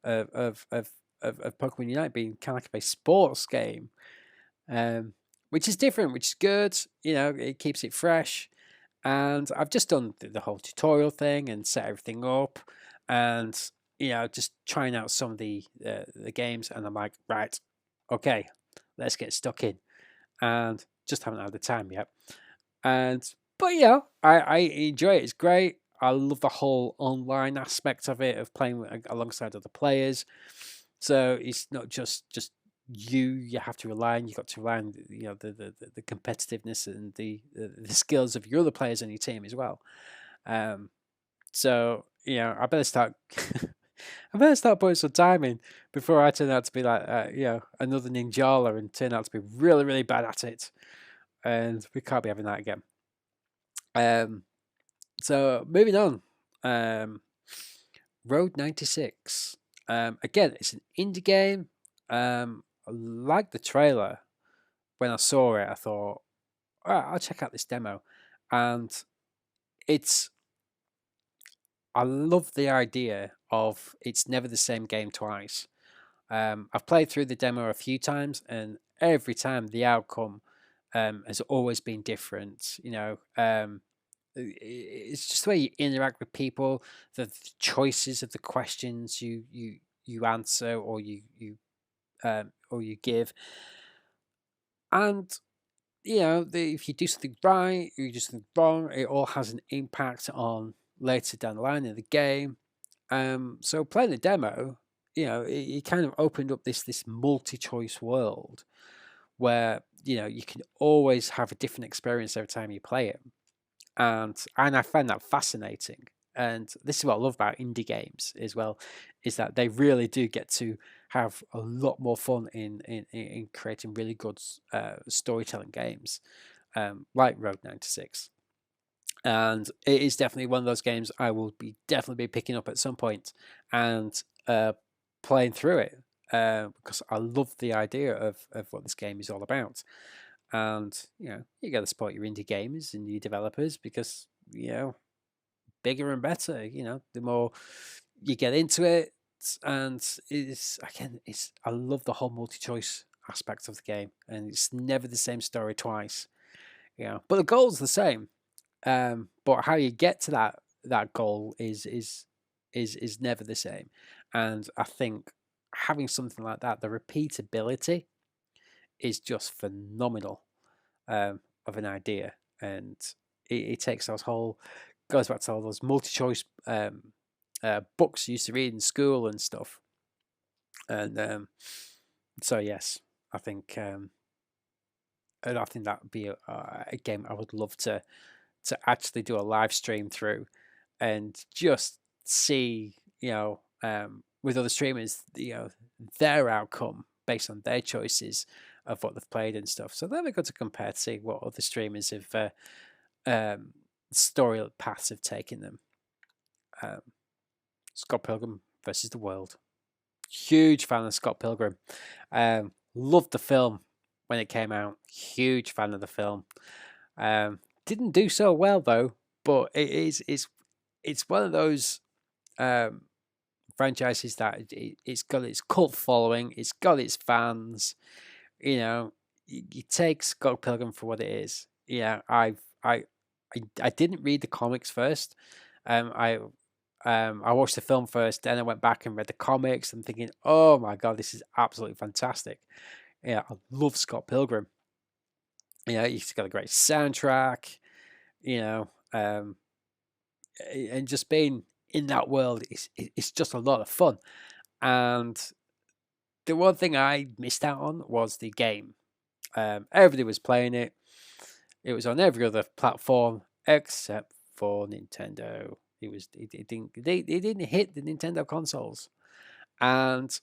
of of of Pokemon Unite being kind of like a sports game, which is different, which is good. It keeps it fresh. And I've just done the whole tutorial thing and set everything up, and just trying out some of the games. And I'm like, right, okay, let's get stuck in. And just haven't had the time yet. But I enjoy it. It's great. I love the whole online aspect of it, of playing alongside other players. So it's not just you have to rely on. You got to rely on the competitiveness and the skills of your other players on your team as well. So I better start. I better start putting some time in before I turn out to be like another Ninjala and turn out to be really really bad at it, and we can't be having that again. So moving on, Road 96. Again, it's an indie game. I like the trailer. When I saw it, I thought, all right, I'll check out this demo, and I love the idea of it's never the same game twice. I've played through the demo a few times, and every time the outcome has always been different. It's just the way you interact with people, the choices of the questions you answer or you give, and if you do something right or you do something wrong, it all has an impact on later down the line in the game. So playing the demo, it kind of opened up this multi-choice world where you can always have a different experience every time you play it, and I find that fascinating. And this is what I love about indie games as well, is that they really do get to have a lot more fun in creating really good storytelling games, like Road 96. And it is definitely one of those games I will definitely be picking up at some point and playing through it, because I love the idea of what this game is all about. And you got to support your indie gamers and your developers, because bigger and better. The more you get into it, and I love the whole multi-choice aspect of the game, and it's never the same story twice. But the goal's the same. But how you get to that goal is never the same. And I think having something like that, the repeatability is just phenomenal, of an idea. And it takes goes back to all those multi-choice books you used to read in school and stuff. And so yes, I think and I think that would be a game I would love to actually do a live stream through, and just see with other streamers their outcome based on their choices of what they've played and stuff. So that'd be good to compare to see what other streamers have story paths have taken them. Scott Pilgrim versus the World. Huge fan of Scott Pilgrim. Loved the film when it came out. Huge fan of the film. Didn't do so well though, but it's one of those franchises that it's got its cult following. It's got its fans. You take Scott Pilgrim for what it is. I didn't read the comics first. I I watched the film first, then I went back and read the comics. And thinking, oh my god, this is absolutely fantastic. Yeah, I love Scott Pilgrim. He's got a great soundtrack. You know, and just being in that world it's just a lot of fun. And the one thing I missed out on was the game. Everybody was playing it. It was on every other platform except for Nintendo. It didn't hit the Nintendo consoles, and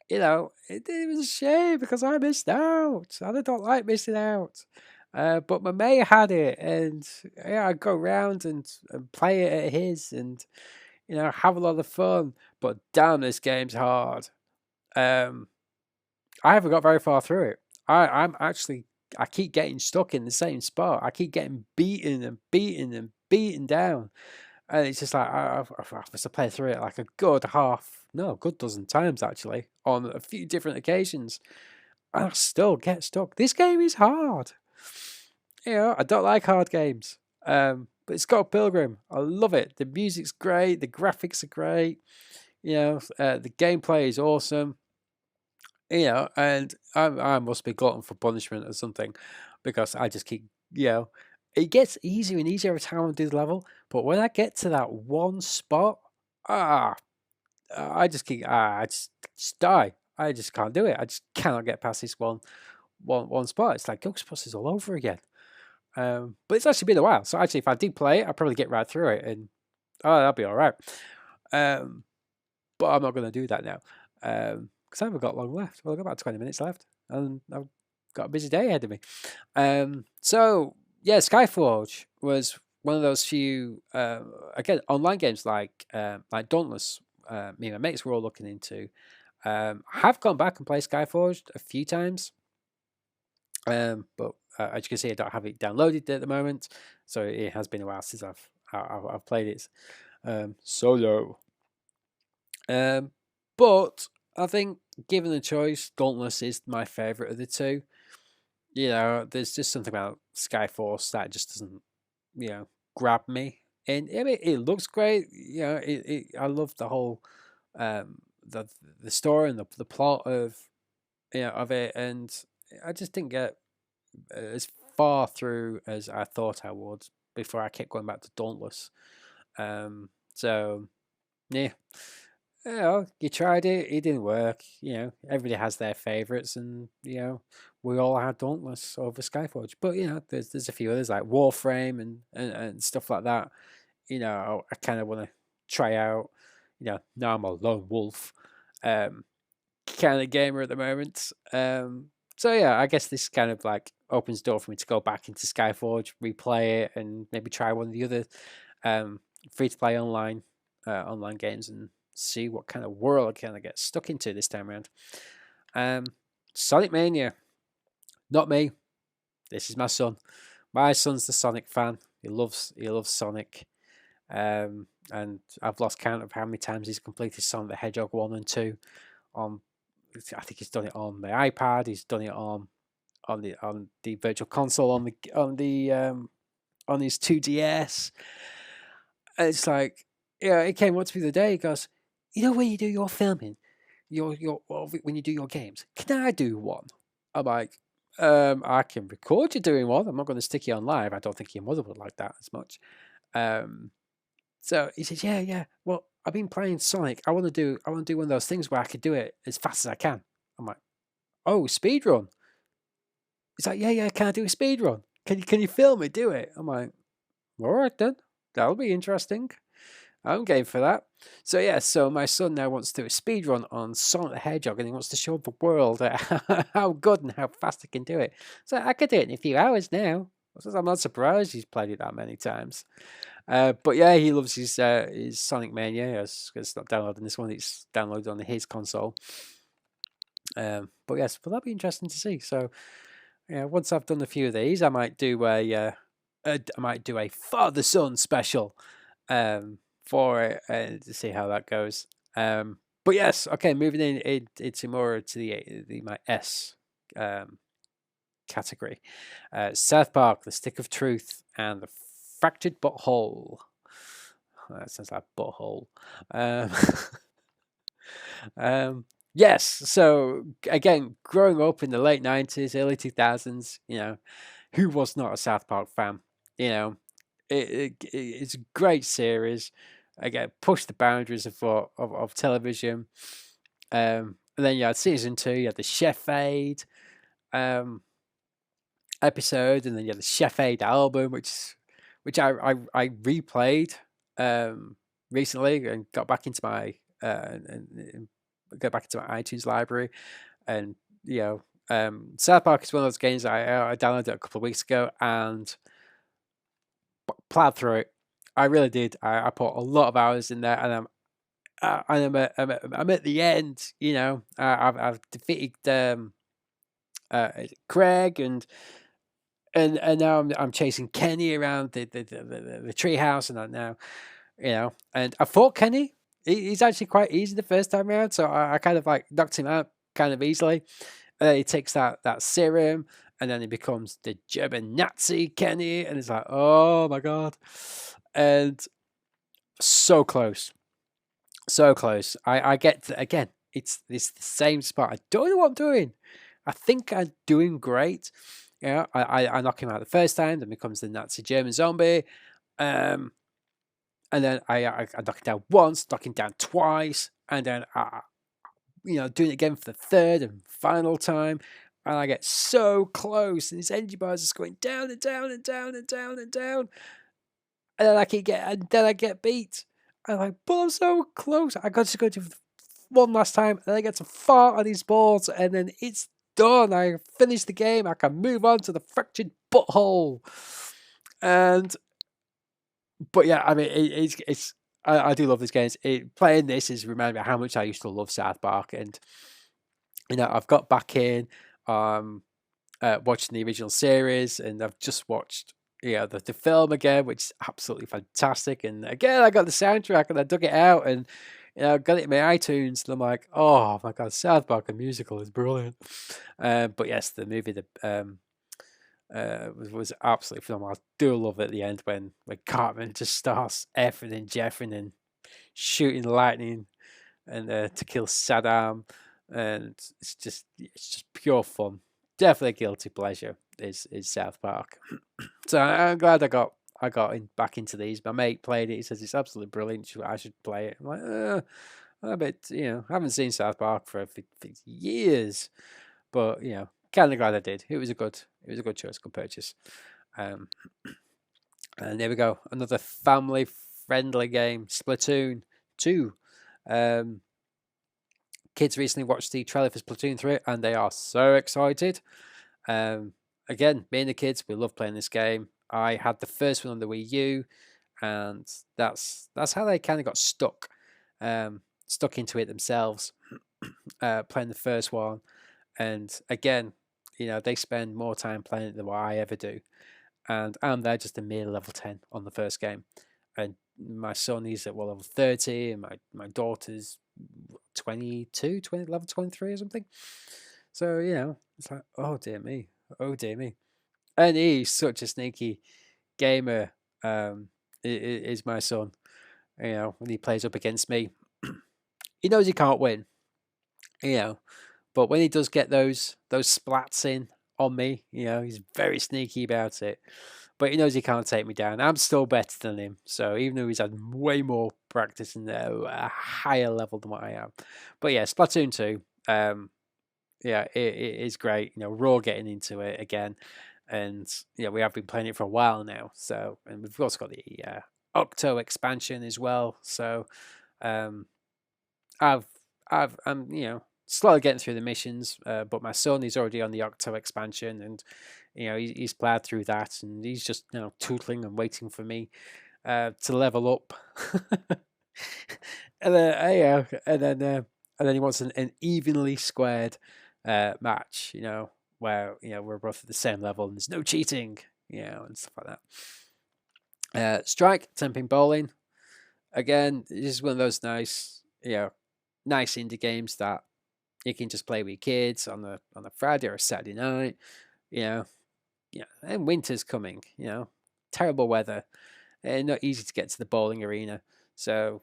it was a shame because I missed out, and I don't like missing out. But my mate had it, and yeah, I'd go around and play it at his, and have a lot of fun. But damn, this game's hard. Um, I haven't got very far through it. I keep getting stuck in the same spot. I keep getting beaten and beaten and beaten down, and it's just like I must have played through it like a good dozen times actually on a few different occasions. And I still get stuck. This game is hard. I don't like hard games. But it's Scott Pilgrim. I love it. The music's great. The graphics are great. The gameplay is awesome. And I must be glutton for punishment or something, because I just keep, it gets easier and easier every time I do the level. But when I get to that one spot, I just just die. I just can't do it. I just cannot get past this one spot. It's like Ghostbusters all over again. But it's actually been a while. So actually, if I did play it, I'd probably get right through it, and that'll be all right. But I'm not going to do that now, because I haven't got long left. Well, I've got about 20 minutes left, and I've got a busy day ahead of me. So yeah, Skyforge was one of those few again online games like Dauntless. Me and my mates were all looking into. I have gone back and played Skyforge a few times, but as you can see, I don't have it downloaded at the moment, so it has been a while since I've played it solo. But I think, given the choice, Dauntless is my favorite of the two. There's just something about Skyforce that just doesn't, grab me. And I mean, it looks great. I love the whole, the story and the plot of it, and I just didn't get as far through as I thought I would before I kept going back to Dauntless. So yeah, you tried it, it didn't work. Everybody has their favorites, and we all had Dauntless over Skyforge. But there's a few others like Warframe and stuff like that. I kind of want to try out. Now I'm a lone wolf kind of gamer at the moment. So yeah, I guess this kind of like opens the door for me to go back into Skyforge, replay it, and maybe try one of the other free to play online games and see what kind of world I kind of get stuck into this time around. Sonic Mania, not me. This is my son. My son's the Sonic fan. He loves Sonic. And I've lost count of how many times he's completed Sonic the Hedgehog 1 and 2 on. I think he's done it on the iPad. He's done it on the Virtual Console on his 2DS. And it's like, it came up to me the day. He goes, when you do your filming, when you do your games, can I do one? I'm like, I can record you doing one. I'm not going to stick you on live. I don't think your mother would like that as much. So he says, yeah. Well, I've been playing Sonic. I want to do one of those things where I could do it as fast as I can. I'm like, oh, speedrun. He's like, yeah. Can I do a speedrun? Can you film it? Do it. I'm like, all right then. That'll be interesting. I'm game for that. So yeah, so my son now wants to do a speedrun on Sonic the Hedgehog, and he wants to show the world how good and how fast he can do it. So I could do it in a few hours now. I'm not surprised he's played it that many times. But yeah, he loves his Sonic Mania. It's not downloading this one; it's downloaded on his console. But yes, but that'll be interesting to see. So yeah, once I've done a few of these, I might do a father son special for it to see how that goes. But yes, okay, moving into more to the my S category. South Park: The Stick of Truth and The Fractured But Whole. that sounds like butthole. Um, yes. So again, growing up in the late 90s, early 2000s, who was not a South Park fan? You know, it's a great series. Again, push the boundaries of television. And then you had season 2, you had the Chef Aid episode, and then you had the Chef Aid album, which I replayed recently and got back into my and go back into my iTunes library. And South Park is one of those games I downloaded a couple of weeks ago and plowed through it. I really did. I put a lot of hours in there, and I'm at the end. I've defeated Craig, and now I'm chasing Kenny around the treehouse, and I now and I fought Kenny. He's actually quite easy the first time around, so I kind of like knocked him out kind of easily. And then he takes that serum, and then he becomes the German Nazi Kenny, and it's like, oh my god, and so close. I get to, again. It's the same spot. I don't know what I'm doing. I think I'm doing great. I knock him out the first time, then becomes the Nazi German zombie. And then I knock him down once, knock him down twice, and then doing it again for the third and final time. And I get so close, and his energy bar is just going down and down and down and down and down. And then I get beat. I'm like, but I'm so close. I got to go to one last time, and I get to fart on his balls, and then it's done. I finished the game. I can move on to the fractured butthole. But yeah, I mean, it's I do love these games. Playing this is reminding me how much I used to love South Park, and I've got back in watching the original series, and I've just watched the film again, which is absolutely fantastic. And again, I got the soundtrack, and I dug it out, and I got it in my iTunes, and I'm like, oh my god, South Park, the musical is brilliant. But yes, the movie, was absolutely phenomenal. I do love at the end when Cartman just starts effing and jeffing and shooting lightning and to kill Saddam, and it's just pure fun. Definitely a guilty pleasure is South Park. So I'm glad I got back into these. My mate played it. He says it's absolutely brilliant. I should play it. I'm like, I bet I haven't seen South Park for years, but kind of glad I did. It was a good choice, good purchase. And there we go, another family friendly game, Splatoon 2. Kids recently watched the trailer for Splatoon 3, and they are so excited. Again, me and the kids, we love playing this game. I had the first one on the Wii U, and that's how they kind of got stuck into it themselves, playing the first one. And again, they spend more time playing it than what I ever do. And I'm there just a mere level 10 on the first game. And my son is at level 30, and my daughter's 22, level 23 or something. So, it's like, oh dear me. And he's such a sneaky gamer, is my son. When he plays up against me, he knows he can't win. But when he does get those splats in on me, he's very sneaky about it. But he knows he can't take me down. I'm still better than him. So even though he's had way more practice and a higher level than what I am. But yeah, Splatoon 2, it is great. We're all getting into it again. And we have been playing it for a while now. So, and we've also got the Octo expansion as well. So I'm slowly getting through the missions, but my son is already on the Octo expansion, and he's plowed through that, and he's just tootling and waiting for me to level up. And then he wants an evenly squared match, where we're both at the same level and there's no cheating, and stuff like that. Strike, 10-pin bowling. Again, this is one of those nice indie games that you can just play with your kids on a Friday or a Saturday night. And winter's coming. Terrible weather, and not easy to get to the bowling arena. So,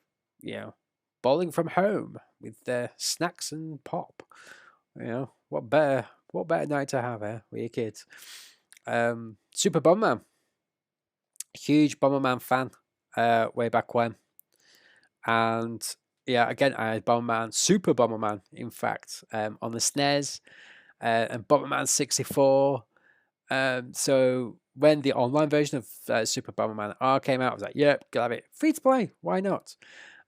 bowling from home with snacks and pop. What better night to have with your kids? Super Bomberman, huge Bomberman fan, way back when, and yeah, again I had Bomberman, Super Bomberman, in fact, on the SNES, and Bomberman 64. So when the online version of Super Bomberman R came out, I was like, yep, gotta have it, free to play, why not?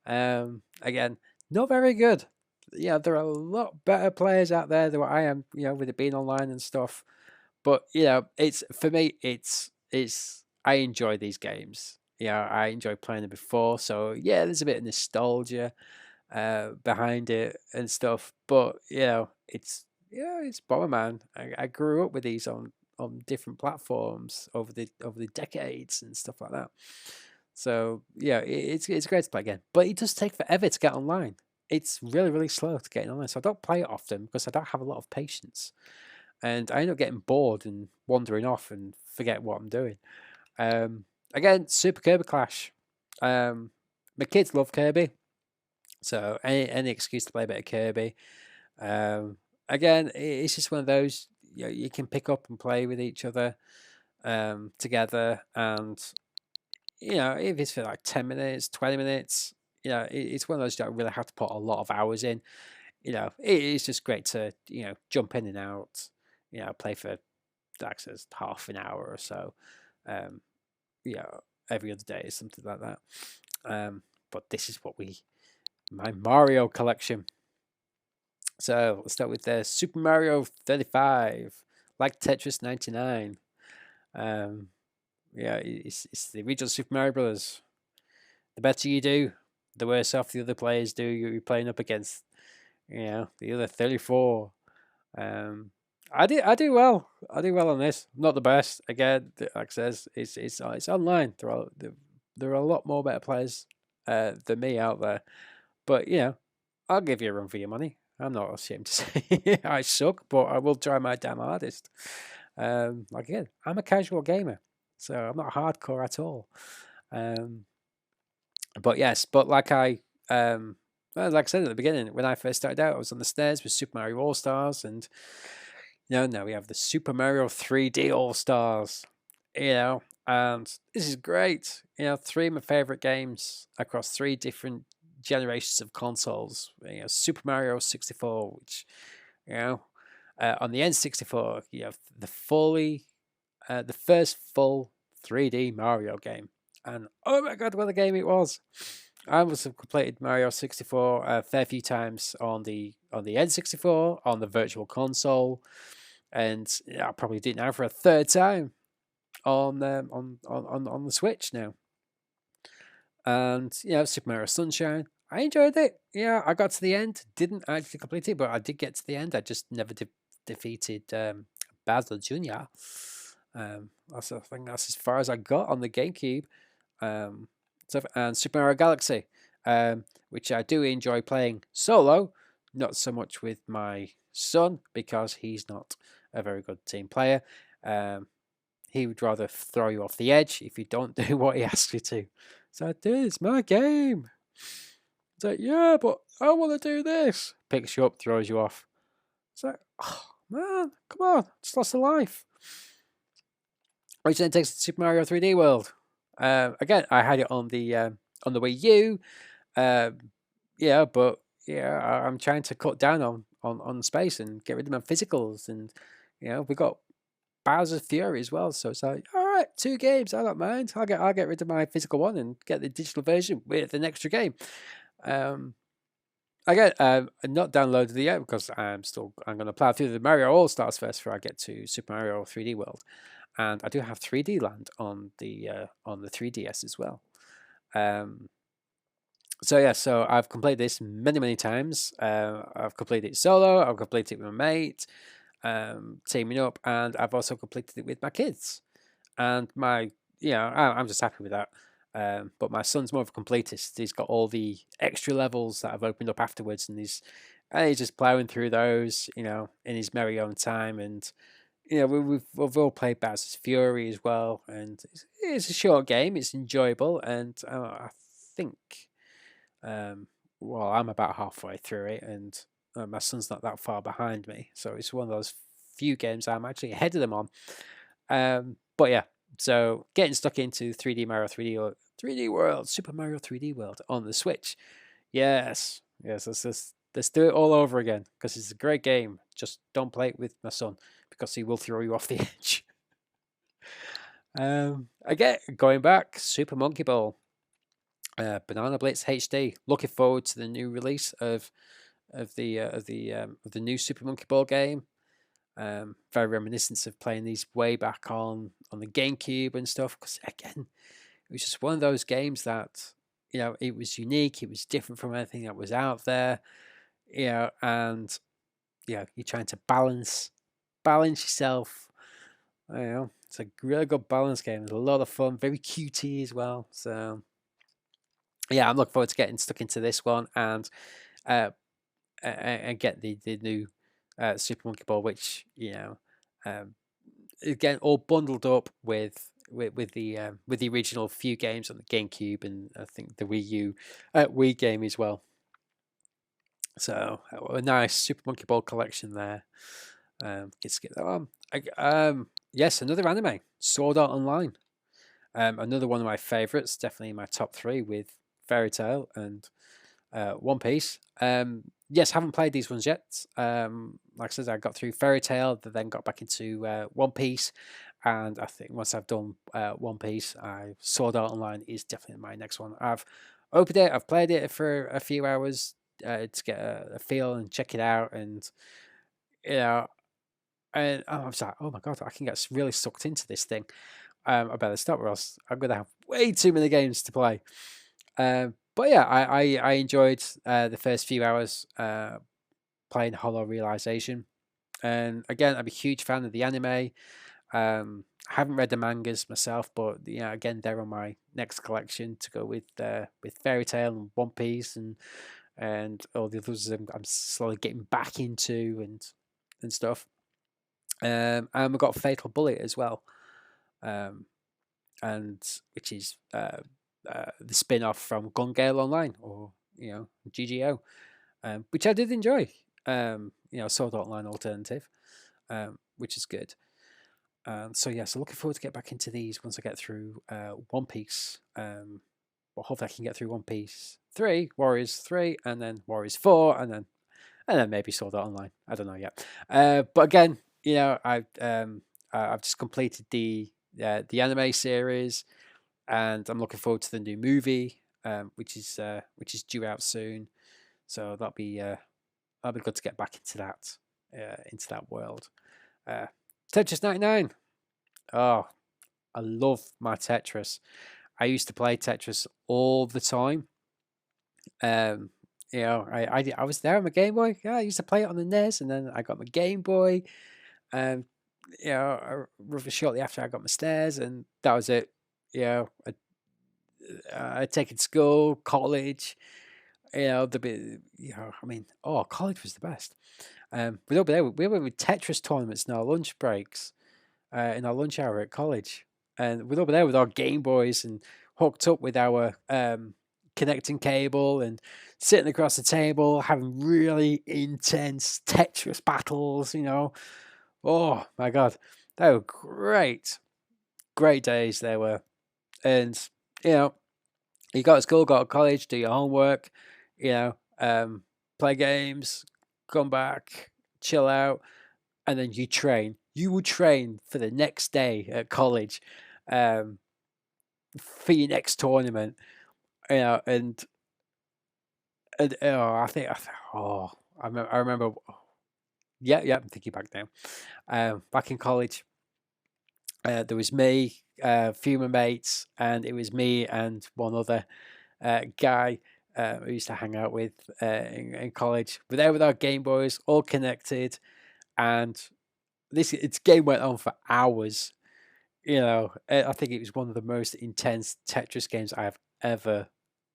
Again, not very good. Yeah, there are a lot better players out there than what I am, with it being online and stuff. But it's for me, it's I enjoy these games. I enjoy playing them before, so yeah, there's a bit of nostalgia behind it and stuff. But it's Bomberman. I grew up with these on different platforms over the decades and stuff like that. So yeah, it's great to play again, but it does take forever to get online. It's really, really slow to get online, so I don't play it often because I don't have a lot of patience, and I end up getting bored and wandering off and forget what I'm doing. Again, Super Kirby Clash. My kids love Kirby, so any excuse to play a bit of Kirby. Again, it's just one of those you can pick up and play with each other together, and if it's for like 10 minutes, 20 minutes, it's one of those you don't really have to put a lot of hours in. It's just great to, jump in and out, play for, like I says, half an hour or so, um, every other day or something like that. But this is my Mario collection. So let's start with the Super Mario 35, like Tetris 99. It's the original Super Mario Brothers. The better you do, the worse off the other players do you're playing up against. The other 34. I do well. I do well on this. Not the best. Again, like I says, it's online. There are a lot more better players than me out there. But I'll give you a run for your money. I'm not ashamed to say I suck, but I will try my damn hardest. Again, I'm a casual gamer, so I'm not hardcore at all. But yes, like I said at the beginning, when I first started out, I was on the SNES with Super Mario All Stars, and now we have the Super Mario 3D All Stars. And this is great. Three of my favorite games across three different generations of consoles. Super Mario 64, which on the N64, you have the first full 3D Mario game. And oh my god, what a game it was! I must have completed Mario 64 a fair few times on the N64, on the Virtual Console, and I'll probably do it now for a third time on the Switch now. And Super Mario Sunshine, I enjoyed it. I got to the end, didn't actually complete it, but I did get to the end. I just never defeated Bowser Jr. I think that's as far as I got on the GameCube. And Super Mario Galaxy, which I do enjoy playing solo, not so much with my son because he's not a very good team player. He would rather throw you off the edge if you don't do what he asks you to. So, dude, it's my game. It's like, yeah, but I want to do this. Picks you up, throws you off. It's like, oh, man, come on, just lost a life. Which then takes to Super Mario 3D World. Again, I had it on the Wii U. I'm trying to cut down on space and get rid of my physicals, and we got Bowser's Fury as well. So it's like, all right, 2 games, I don't mind. I'll get rid of my physical one and get the digital version with an extra game. Again, not downloaded it yet because I'm going to plow through the Mario All Stars first before I get to Super Mario 3D World. And I do have 3D Land on the 3DS as well. So I've completed this many times. I've completed it solo. I've completed it with my mate, teaming up, and I've also completed it with my kids. And I'm just happy with that. But my son's more of a completist. He's got all the extra levels that I've opened up afterwards, and he's just plowing through those, in his merry own time. And we've all played Bowser's Fury as well, and it's a short game. It's enjoyable, and I think Um, well, I'm about halfway through it, and my son's not that far behind me, so it's one of those few games I'm actually ahead of them on. But yeah, so getting stuck into 3D Mario 3D or 3D World, Super Mario 3D World on the Switch. Yes, yes, let's do it all over again because it's a great game. Just don't play it with my son because he will throw you off the edge. Again, going back, Super Monkey Ball, Banana Blitz HD. Looking forward to the new release of the new Super Monkey Ball game. Very reminiscent of playing these way back on the GameCube and stuff. Because again, it was just one of those games that it was unique. It was different from anything that was out there. And you're trying to balance yourself. It's a really good balance game. It's a lot of fun, very cutie as well. So yeah, I'm looking forward to getting stuck into this one uh, and get the new Super Monkey Ball, which um, again all bundled up with the original few games on the GameCube and I think the Wii game as well. So a nice Super Monkey Ball collection there. Let's get that on. Yes, another anime, Sword Art Online. Another one of my favorites, definitely in my top three with Fairy Tail and One Piece. Yes, haven't played these ones yet. Like I said, I got through Fairy Tail, then got back into One Piece, and I think once I've done One Piece, Sword Art Online is definitely my next one. I've opened it, I've played it for a few hours to get a feel and check it out, and you know, and I was like, oh my god, I can get really sucked into this thing. I better stop, or else I'm gonna have way too many games to play. But yeah, I enjoyed the first few hours playing Hollow Realization, and again, I'm a huge fan of the anime. I haven't read the mangas myself, but again, they're on my next collection to go with Fairy Tail and One Piece and all the others I'm slowly getting back into and stuff. And we've got Fatal Bullet as well, um, and which is the spin-off from Gun Gale Online, or GGO, which I did enjoy. Sword Art Online alternative, which is good. So looking forward to get back into these once I get through One Piece. Well, hopefully I can get through One Piece 3, Warriors 3, and then Warriors 4, and then maybe Sword Art Online. I don't know yet. But again, I've just completed the anime series, and I'm looking forward to the new movie, which is due out soon. So that'll be good to get back into that world. Tetris 99. Oh, I love my Tetris. I used to play Tetris all the time. I was there on my Game Boy. Yeah, I used to play it on the NES, and then I got my Game Boy. Um, shortly after I got my SNES, and that was it. I'd taken school, college. College was the best. But over there, we were with Tetris tournaments in our lunch breaks, in our lunch hour at college, and we're over there with our Game Boys and hooked up with our connecting cable and sitting across the table having really intense Tetris battles. Oh my god, they were great days they were, and you go to school, go to college, do your homework, play games, come back, chill out, and then you train. You will train for the next day at college, for your next tournament, and I remember. Yeah, I'm thinking back now. Back in college, there was me, a few of my mates, and it was me and one other guy we used to hang out with in college. We're there with our Game Boys, all connected, and its game went on for hours. I think it was one of the most intense Tetris games I have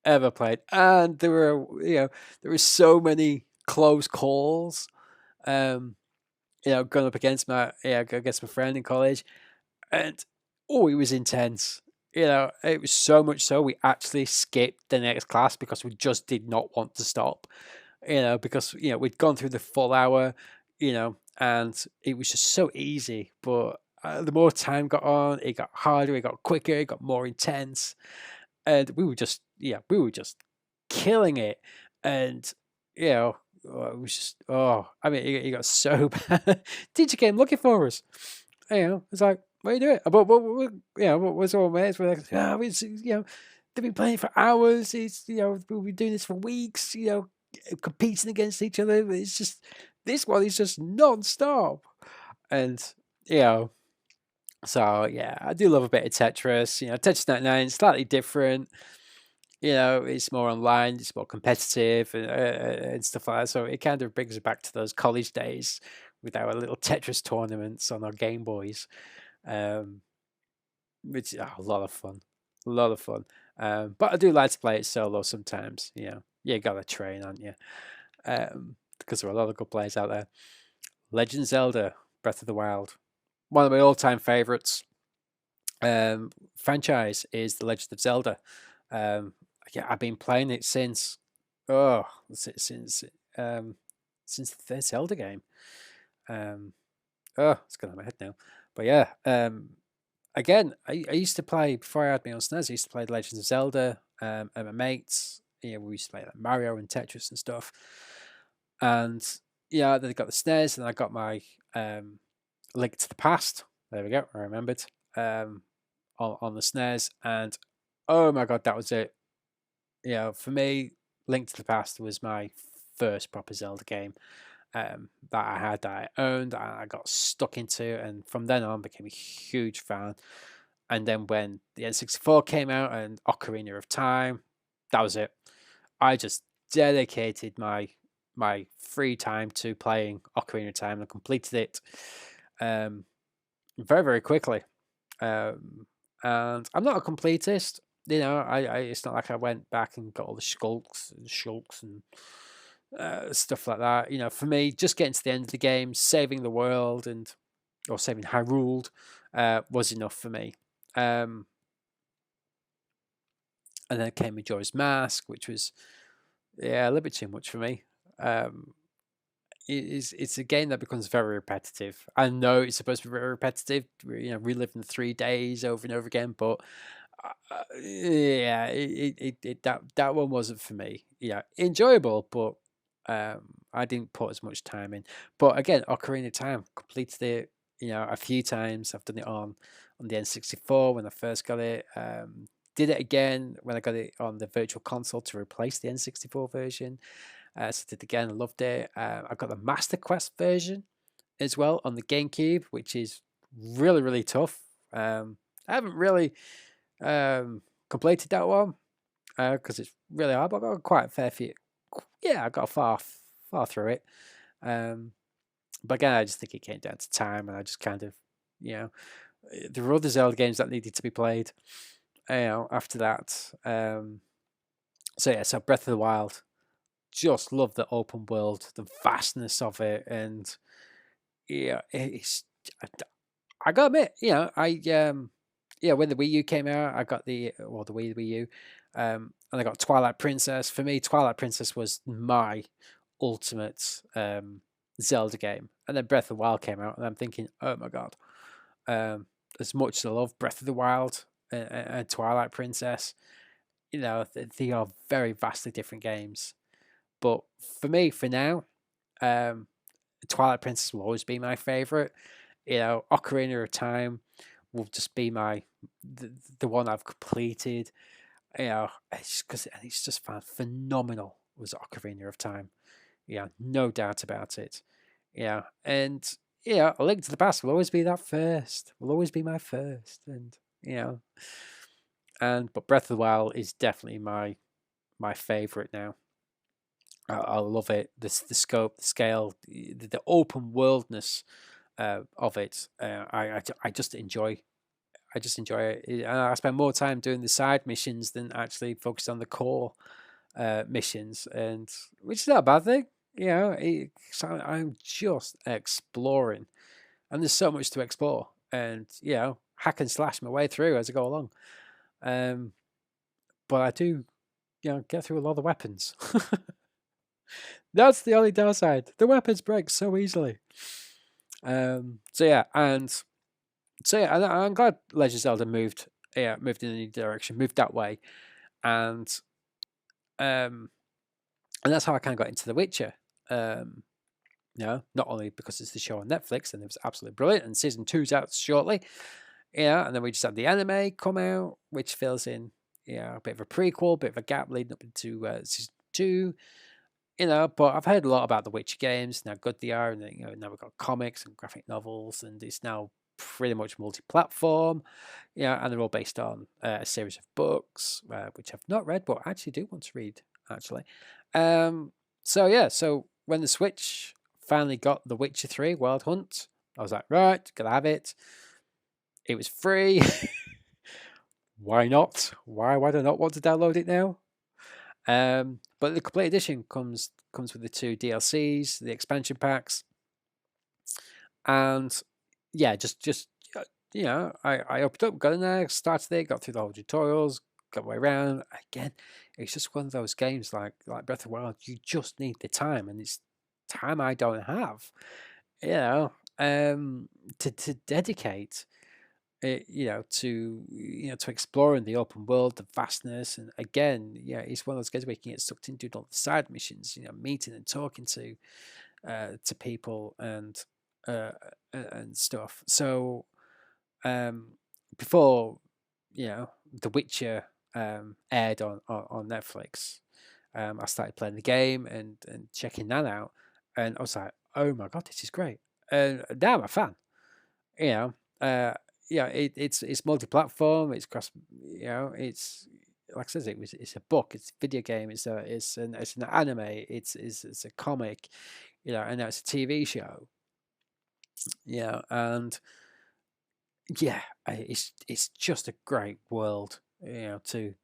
ever played, and there were so many close calls. Going up against my friend in college, and it was intense. it was so much so we actually skipped the next class because we just did not want to stop. Because we'd gone through the full hour, and it was just so easy. But the more time got on, it got harder, it got quicker, it got more intense, and we were just killing it. And it was just I mean, it got so bad. Teacher came looking for us. It's like, what are you doing? What was all mates? We're like, it's they've been playing for hours. It's we've been doing this for weeks. Competing against each other. But it's just this one is just non-stop. And so yeah, I do love a bit of Tetris. Tetris 99 is slightly different. It's more online, it's more competitive, and stuff like that. So it kind of brings us back to those college days with our little Tetris tournaments on our Game Boys, which is a lot of fun, a lot of fun. But I do like to play it solo sometimes. You got to train, aren't you? Because there are a lot of good players out there. Legend of Zelda: Breath of the Wild, one of my all-time favorites. Franchise is the Legend of Zelda. Yeah, I've been playing it since since the third Zelda game. It's gone out of my head now. But yeah, again, I used to play before I had my own SNES. I used to play Legends of Zelda, and my mates. We used to play like Mario and Tetris and stuff. And then I got the SNES, and I got my Link to the Past. There we go. I remembered. On the SNES, and oh my god, that was it. For me, Link to the Past was my first proper Zelda game that I owned, and I got stuck into, and from then on became a huge fan. And then when the N64 came out and Ocarina of Time, that was it. I just dedicated my free time to playing Ocarina of Time and completed it very, very quickly. And I'm not a completist. I it's not like I went back and got all the shulks and stuff like that. For me, just getting to the end of the game, saving the world or saving Hyrule was enough for me. And then came Majora's Mask, which was a little bit too much for me. It's a game that becomes very repetitive. I know it's supposed to be very repetitive, reliving the 3 days over and over again, but that one wasn't for me. Enjoyable, but I didn't put as much time in. But again, Ocarina of Time, completed it, a few times. I've done it on the N64 when I first got it. Did it again when I got it on the Virtual Console to replace the N64 version. So did it again, I loved it. I got the Master Quest version as well on the GameCube, which is really, really tough. I haven't really completed that one because it's really hard, but I got quite a fair few. Yeah, I got far through it. But again, I just think it came down to time, and I just kind of, there were other Zelda games that needed to be played, after that. So Breath of the Wild, just love the open world, the vastness of it, and it's. I gotta admit, when the Wii U came out, I got the Wii U, and I got Twilight Princess. For me, Twilight Princess was my ultimate Zelda game, and then Breath of the Wild came out, and I'm thinking, oh my god, as much as I love Breath of the Wild and Twilight Princess, they are very vastly different games. But for me, for now, Twilight Princess will always be my favorite. Ocarina of Time will just be the one I've completed. It's just phenomenal. Was Ocarina of Time? No doubt about it. And A Link to the Past will always be that first. Will always be my first, and but Breath of the Wild is definitely my favorite now. I love it. The scope, the scale, the open worldness of it. I just enjoy. I just enjoy it. I spend more time doing the side missions than actually focused on the core missions, and which is not a bad thing. I'm just exploring, and there's so much to explore, and hack and slash my way through as I go along. But I do, get through a lot of weapons. That's the only downside. The weapons break so easily. I'm glad Legend of Zelda moved in a new direction, moved that way, and that's how I kind of got into The Witcher. Not only because it's the show on Netflix and it was absolutely brilliant, and season 2's out shortly, and then we just had the anime come out, which fills in, a bit of a prequel, bit of a gap leading up into season 2. But I've heard a lot about the Witcher games, how good they are, and now we've got comics and graphic novels, and it's now pretty much multi-platform, and they're all based on a series of books, which I've not read, but I actually do want to read, actually. So when the Switch finally got The Witcher 3 Wild Hunt, I was like, right, gotta have it. It was free. Why not? Why would I not want to download it now? But the complete edition comes with the 2 DLCs, the expansion packs, and I opened up, got in there, started it, got through the whole tutorials, got my way around. Again, it's just one of those games like Breath of the Wild. You just need the time, and it's time I don't have, to dedicate. To exploring the open world, the vastness, and again, it's one of those games where you can get sucked into all the side missions, meeting and talking to people and stuff. So before The Witcher aired on Netflix, I started playing the game and checking that out, and I was like, oh my god, this is great, and now I'm a fan. It's multi-platform. It's cross. It's like I said, it's a book. It's a video game. It's an anime. It's a comic. And now it's a TV show. And it's just a great world. To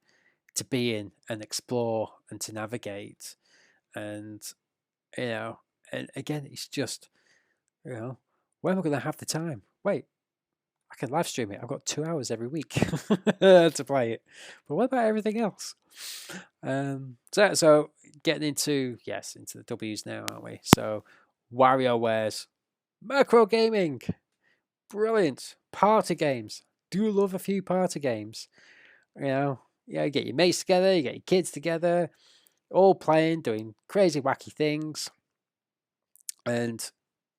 be in and explore and to navigate, and and again, it's just when am I going to have the time? Wait. I can live stream it. I've got 2 hours every week to play it. But what about everything else? So getting into the W's now, aren't we? So WarioWare's macro gaming, brilliant party games. Do love a few party games. You get your mates together, you get your kids together, all playing, doing crazy wacky things, and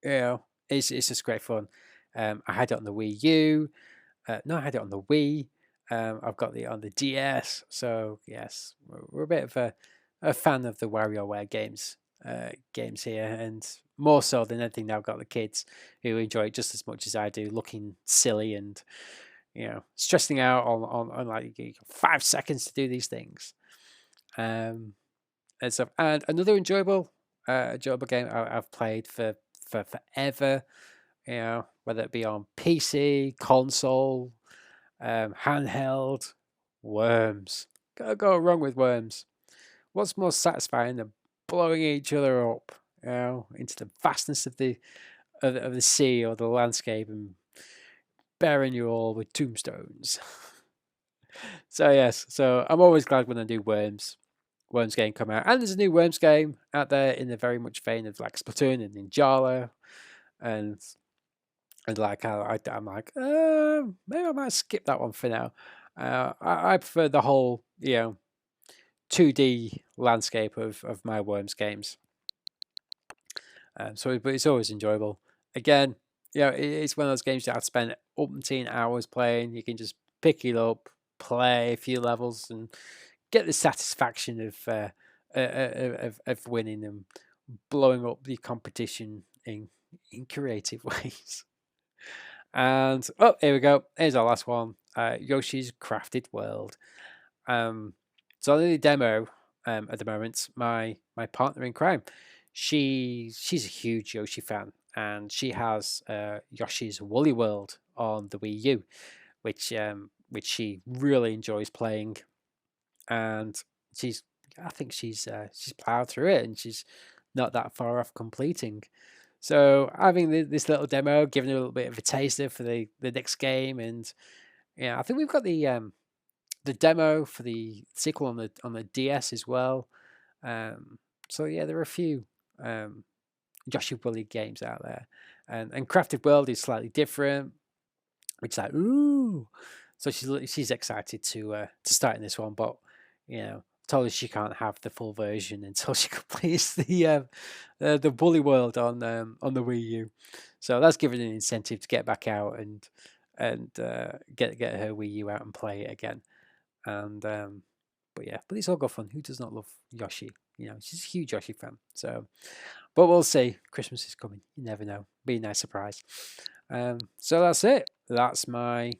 it's just great fun. I had it on the Wii U. No, I had it on the Wii. I've got it on the DS. So yes, we're a bit of a fan of the WarioWare games here, and more so than anything now. I've got the kids who enjoy it just as much as I do, looking silly and stressing out on like 5 seconds to do these things. And stuff. And another enjoyable game I've played for forever. Whether it be on PC, console, handheld, Worms. Gotta go wrong with Worms. What's more satisfying than blowing each other up, into the vastness of the sea or the landscape and burying you all with tombstones? So I'm always glad when I do Worms game come out, and there's a new Worms game out there in the very much vein of like Splatoon and Ninjala, and like I'm like, maybe I might skip that one for now. I prefer the whole 2D landscape of my Worms games. But it's always enjoyable. Again, it's one of those games that I've spent umpteen hours playing. You can just pick it up, play a few levels, and get the satisfaction of winning and blowing up the competition in creative ways. And here we go. Here's our last one. Yoshi's Crafted World. So the demo at the moment. My partner in crime, she's a huge Yoshi fan, and she has Yoshi's Woolly World on the Wii U, which she really enjoys playing, and I think she's plowed through it, and she's not that far off completing. So having this little demo, giving her a little bit of a taster for the next game, and I think we've got the the demo for the sequel on the DS as well. So yeah, there are a few Joshua Willie games out there, and Crafted World is slightly different. It's like ooh, so she's excited to start in this one, but told her she can't have the full version until she completes the Bully World on the Wii U. So that's given an incentive to get back out and get her Wii U out and play it again. And but it's all good fun. Who does not love Yoshi? She's a huge Yoshi fan. So, but we'll see. Christmas is coming. You never know. Be a nice surprise. So that's it. That's my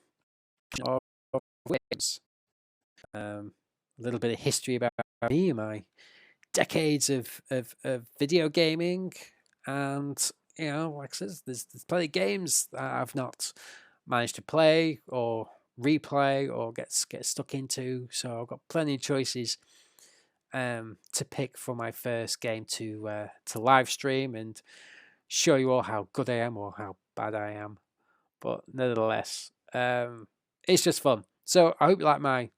games. A little bit of history about me and my decades of video gaming, and like I said, there's plenty of games that I've not managed to play or replay or get stuck into. So I've got plenty of choices to pick for my first game to live stream and show you all how good I am or how bad I am. But nevertheless, it's just fun. So I hope you like my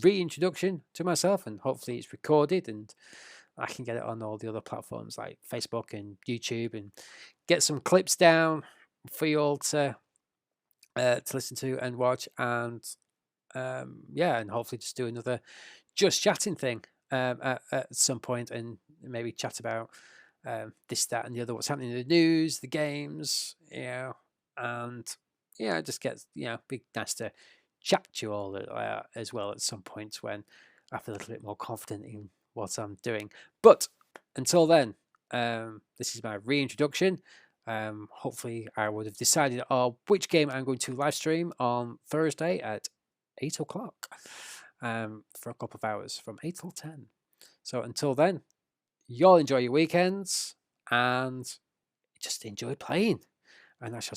reintroduction to myself, and hopefully it's recorded and I can get it on all the other platforms like Facebook and YouTube and get some clips down for you all to listen to and watch, and and hopefully just do another just chatting thing at some point, and maybe chat about this, that, and the other, what's happening in the news, the games, and it just gets be nice to chat to you all as well at some point when I feel a little bit more confident in what I'm doing. But until then, this is my reintroduction. Hopefully I would have decided which game I'm going to live stream on Thursday at 8 o'clock for a couple of hours from 8 till 10. So until then, y'all enjoy your weekends and just enjoy playing, and I shall